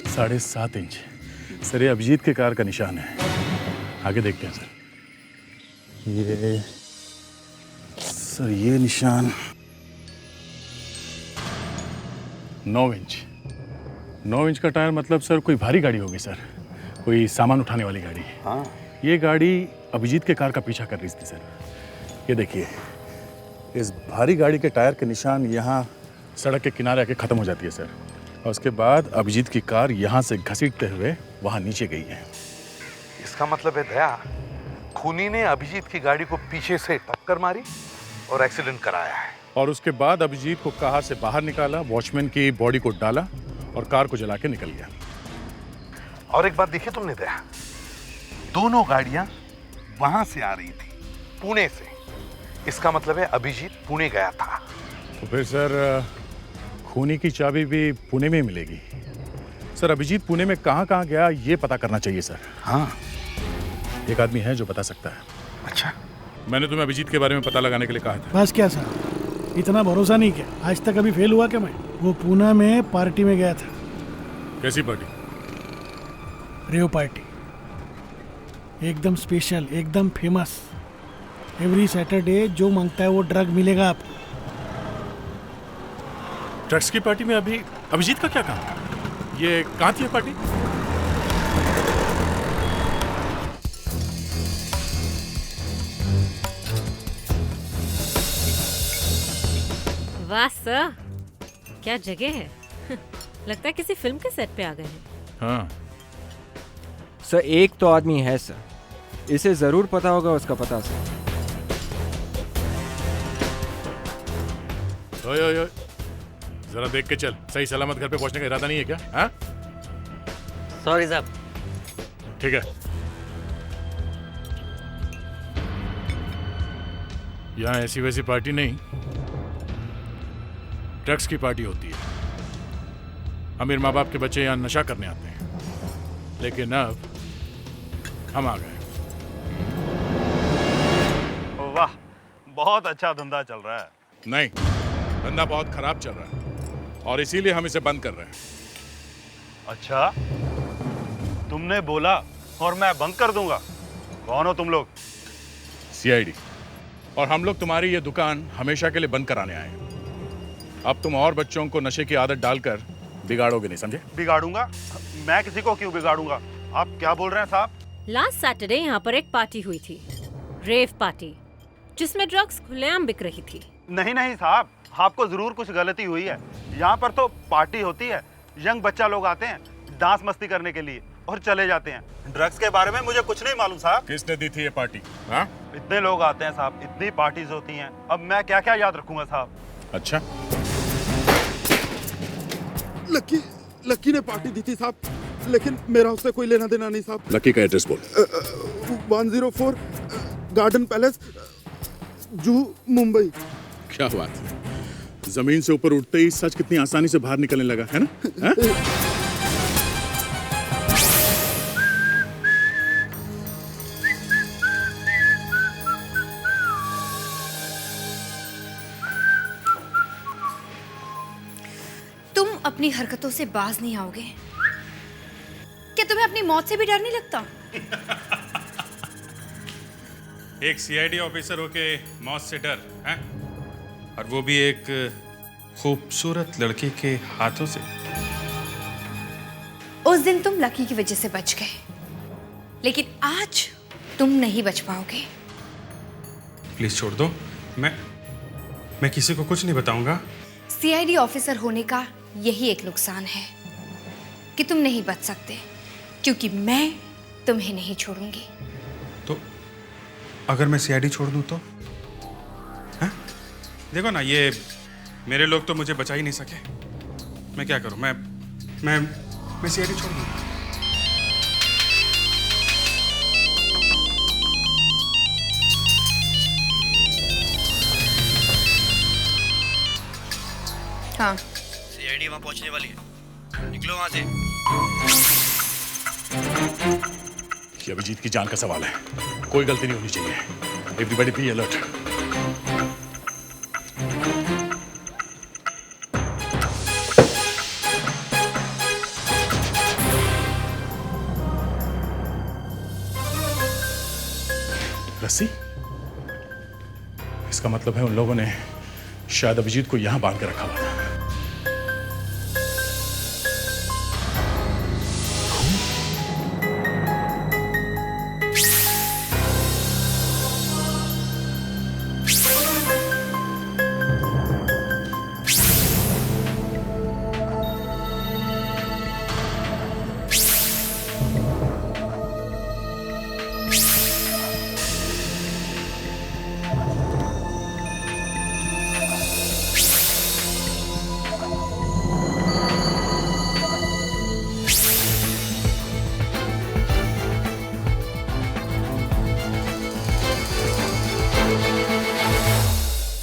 साढ़े 7 इंच सर, ये अभिजीत के कार का निशान है। आगे देखते हैं सर। ये सर ये निशान 9 इंच। 9 इंच का टायर मतलब सर कोई भारी गाड़ी होगी सर, कोई सामान उठाने वाली गाड़ी। हाँ। ये गाड़ी अभिजीत के कार का पीछा कर रही थी सर। ये देखिए, इस भारी गाड़ी के टायर के निशान यहाँ सड़क के किनारे आके खत्म हो जाती है सर, और उसके बाद अभिजीत की कार यहाँ से घसीटते हुए वहाँ नीचे गई है। इसका मतलब है दया, खूनी ने अभिजीत की गाड़ी को पीछे से टक्कर मारी और एक्सीडेंट कराया है। और उसके बाद अभिजीत को कार से बाहर निकाला, वॉचमैन की बॉडी को डाला और कार को जला के निकल गया। और एक बात देखी तुमने दया, दोनों गाड़ियां वहां से आ रही थी, पुणे से। इसका मतलब है अभिजीत पुणे गया था। तो फिर सर खूनी की चाबी भी पुणे में मिलेगी। सर अभिजीत पुणे में कहाँ कहाँ गया ये पता करना चाहिए सर। हाँ, एक आदमी है जो बता सकता है। अच्छा, मैंने तुम्हें अभिजीत के बारे में पता लगाने के लिए कहा था। बस क्या सर, इतना भरोसा नहीं किया। आज तक अभी फेल हुआ क्या मैं? वो पूना में पार्टी में गया था। कैसी पार्टी? रेव पार्टी, एकदम स्पेशल, एकदम फेमस। एवरी सैटरडे जो मांगता है वो ड्रग मिलेगा आपको। ड्रग्स की पार्टी में अभी अभिजीत का क्या काम? ये कहाँ थी पार्टी? वाह सर, क्या जगह है। लगता है किसी फिल्म के सेट पे आ गए हैं। हाँ सर, एक तो आदमी है सर, इसे जरूर पता होगा उसका पता सर। ओए ओए ओए, जरा देख के चल, सही सलामत घर पे पहुंचने का इरादा नहीं है क्या? हाँ सॉरी साहब। ठीक है, यहाँ ऐसी वैसी पार्टी नहीं, ड्रग्स की पार्टी होती है। अमीर माँ बाप के बच्चे यहाँ नशा करने आते हैं, लेकिन अब हम आ गए। वाह, बहुत अच्छा धंधा चल रहा है। नहीं, धंधा बहुत खराब चल रहा है और इसीलिए हम इसे बंद कर रहे हैं। अच्छा, तुमने बोला और मैं बंद कर दूंगा। कौन हो तुम लोग? सीआईडी, और हम लोग तुम्हारी ये दुकान हमेशा के लिए बंद कराने आए हैं। अब तुम और बच्चों को नशे की आदत डालकर बिगाड़ोगे नहीं, समझे? बिगाड़ूंगा? मैं किसी को क्यों बिगाड़ूंगा? आप क्या बोल रहे हैं साहब? लास्ट सैटरडे यहाँ पर एक पार्टी हुई थी, रेव पार्टी, जिसमें ड्रग्स खुलेआम बिक रही थी। नहीं नहीं साहब, आपको जरूर कुछ गलती हुई है। यहाँ पर तो पार्टी होती है, यंग बच्चा लोग आते हैं डांस मस्ती करने के लिए और चले जाते हैं। ड्रग्स के बारे में मुझे कुछ नहीं मालूम साहब। किसने दी थी ये पार्टी? हाँ, इतने लोग आते हैं साहब, इतनी पार्टीज होती हैं, अब मैं क्या क्या याद रखूंगा साहब। अच्छा, लक्की ने पार्टी दी थी साहब, लेकिन मेरा उससे कोई लेना देना नहीं साहब। लकी का एड्रेस बोल। 104 गार्डन पैलेस, जूहू, मुंबई। क्या बात है, जमीन से ऊपर उठते ही सच कितनी आसानी से बाहर निकलने लगा है ना? हाँ? तुम अपनी हरकतों से बाज नहीं आओगे। क्या तुम्हें अपनी मौत से भी डर नहीं लगता? एक सीआईडी ऑफिसर होके मौत से डर है, और वो भी एक खूबसूरत लड़की के हाथों से। उस दिन तुम लकी की वजह से बच गए, लेकिन आज तुम नहीं बच पाओगे। प्लीज छोड़ दो, मैं किसी को कुछ नहीं बताऊंगा। सीआईडी ऑफिसर होने का यही एक नुकसान है कि तुम नहीं बच सकते, क्योंकि मैं तुम्हें नहीं छोड़ूंगी। तो अगर मैं सीआईडी छोड़ दूं तो? हाँ? देखो ना, ये मेरे लोग तो मुझे बचा ही नहीं सके। मैं क्या करूं? मैं सीआईडी छोड़ दूं। हाँ, सीआईडी वहां पहुंचने वाली है, निकलो वहां से। ये अभिजीत की जान का सवाल है, कोई गलती नहीं होनी चाहिए। Everybody be alert. रस्सी? इसका मतलब है उन लोगों ने शायद अभिजीत को यहां बांध के रखा हुआ था।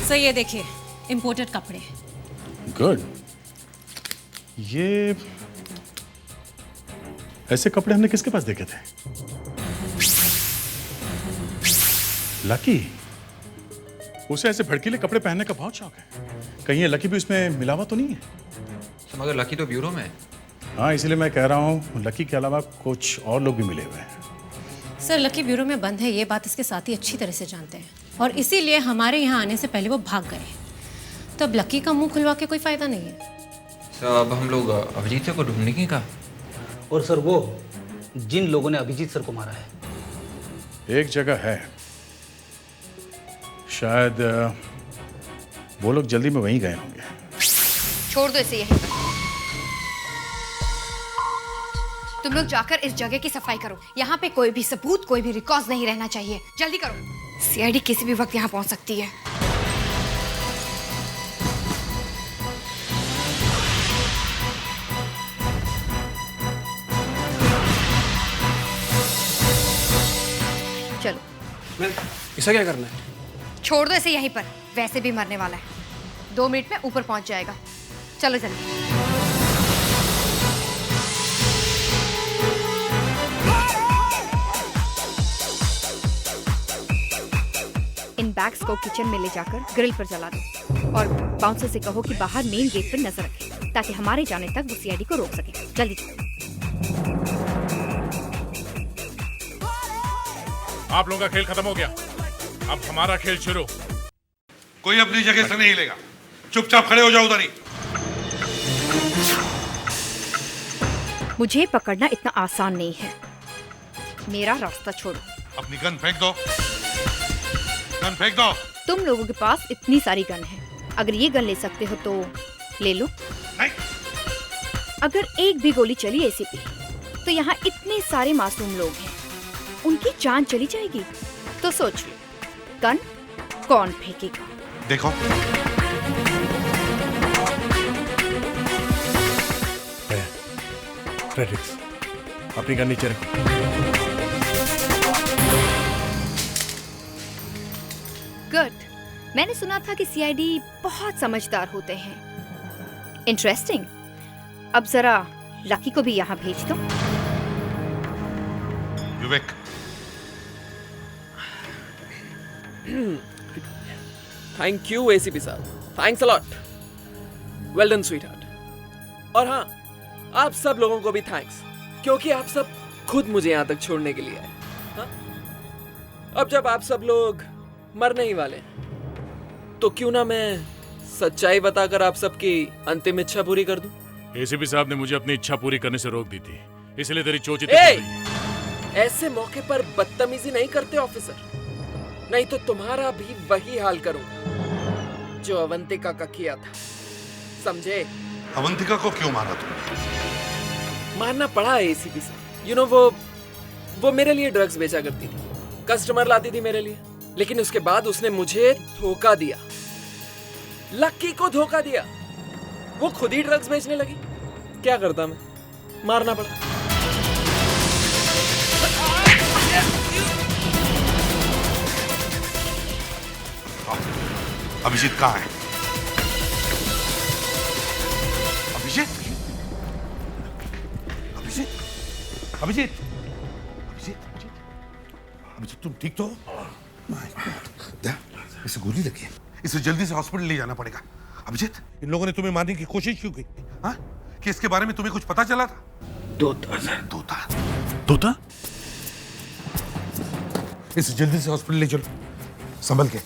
सर ये देखिए, इंपोर्टेड कपड़े। गुड। ये ऐसे कपड़े हमने किसके पास देखे थे? लकी? उसे ऐसे भड़कीले कपड़े पहनने का बहुत शौक है। कहीं ये लकी भी उसमें मिलावा तो नहीं है? मगर लकी तो ब्यूरो में है। हाँ, इसलिए मैं कह रहा हूँ लकी के अलावा कुछ और लोग भी मिले हुए हैं। सर लकी ब्यूरो में बंद है, ये बात इसके साथी अच्छी तरह से जानते हैं, और इसीलिए हमारे यहाँ आने से पहले वो भाग गए। तो अब लकी का मुंह खुलवा के कोई फायदा नहीं है। सर अब हम लोग अभिजीत को ढूंढने का। और सर वो जिन लोगों ने अभिजीत सर को मारा है, एक जगह है, शायद वो लोग जल्दी में वहीं गए होंगे। छोड़ दो इसे यहीं पर। तुम लोग जाकर इस जगह की सफाई करो। यहाँ पे कोई भी सबूत, कोई भी रिकॉर्ड नहीं रहना चाहिए। जल्दी करो, सीआईडी किसी भी वक्त यहाँ पहुंच सकती है। चलो। मैम, इसे क्या करना है? छोड़ दो इसे यहीं पर, वैसे भी मरने वाला है। 2 मिनट में ऊपर पहुंच जाएगा। चलो जल्दी। इन बैग्स को किचन में ले जाकर ग्रिल पर जला दो और बाउंसर से कहो कि बाहर मेन गेट पर नजर रखे ताकि हमारे जाने तक वो सीआईडी को रोक सके। जल्दी चलो। आप लोगों का खेल खत्म हो गया, अब हमारा खेल शुरू। कोई अपनी जगह से नहीं हिलेगा, चुपचाप खड़े हो जाओ उधर ही। मुझे पकड़ना इतना आसान नहीं है, मेरा रास्ता छोड़ो। अपनी गन फेंक दो, गन फेंक दो। तुम लोगों के पास इतनी सारी गन है, अगर ये गन ले सकते हो तो ले लो। नहीं। अगर एक भी गोली चली एसीपी तो यहाँ इतने सारे मासूम लोग हैं, उनकी जान चली जाएगी। तो सोच लो, गन कौन फेंकेगा? देखो फ्रेडरिक्स, अपनी गन नीचे रखो। गुड। मैंने सुना था कि सीआईडी बहुत समझदार होते हैं। इंटरेस्टिंग। अब जरा लकी को भी यहाँ भेज दो। विवेक, थैंक यू एसीपी साहब, thanks a lot. Well done sweetheart. और हाँ, आप सब लोगों को भी थैंक्स, क्योंकि आप सब खुद मुझे यहाँ तक छोड़ने के लिए आए। हाँ? अब जब आप सब लोग मरने ही वाले हैं, तो क्यों ना मैं सच्चाई बताकर आप सबकी अंतिम इच्छा पूरी कर दूं? एसीपी साहब ने मुझे अपनी इच्छा पूरी करने से रोक दी थी, इसलिए तेरी चोट ऐसे मौके पर बदतमीजी नहीं करते ऑफिसर, नहीं तो तुम्हारा भी वही हाल करूंगा जो अवंतिका का किया था, समझे? अवंतिका को क्यों मारा तुमने? मारना पड़ा है एसीपी साहब। यू नो, वो मेरे लिए ड्रग्स बेचा करती थी, कस्टमर लाती थी मेरे लिए, लेकिन उसके बाद उसने मुझे धोखा दिया, लक्की को धोखा दिया। वो खुद ही ड्रग्स बेचने लगी। क्या करता मैं? मारना पड़ा। अभिजीत कहाँ है? अभिजीत, अभिजीत, अभिजीत, अभिजीत, अभिजीत, तुम ठीक तो हो? इसे गोली लगी है, इसे जल्दी से हॉस्पिटल ले जाना पड़ेगा। अभिजीत, इन लोगों ने तुम्हें मारने की कोशिश क्यों की? हाँ? कि इसके बारे में तुम्हें कुछ पता चला था? तोता। इसे जल्दी से हॉस्पिटल ले चलो, संभल के।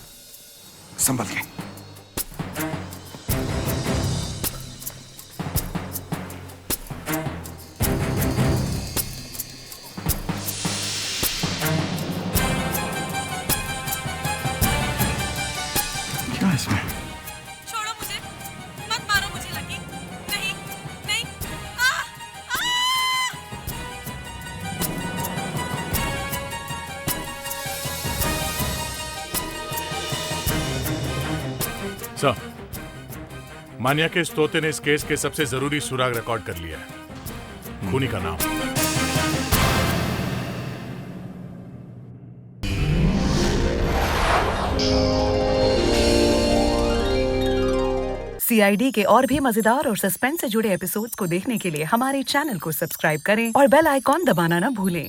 क्या है इसमें? छोड़ो मुझे, मत मारो मुझे लकी। नहीं, नहीं। सर, मान्या के इस तोते ने इस केस के सबसे जरूरी सुराग रिकॉर्ड कर लिया है, खूनी का नाम। सीआईडी के और भी मजेदार और सस्पेंस से जुड़े एपिसोड्स को देखने के लिए हमारे चैनल को सब्सक्राइब करें और बेल आइकॉन दबाना ना भूलें।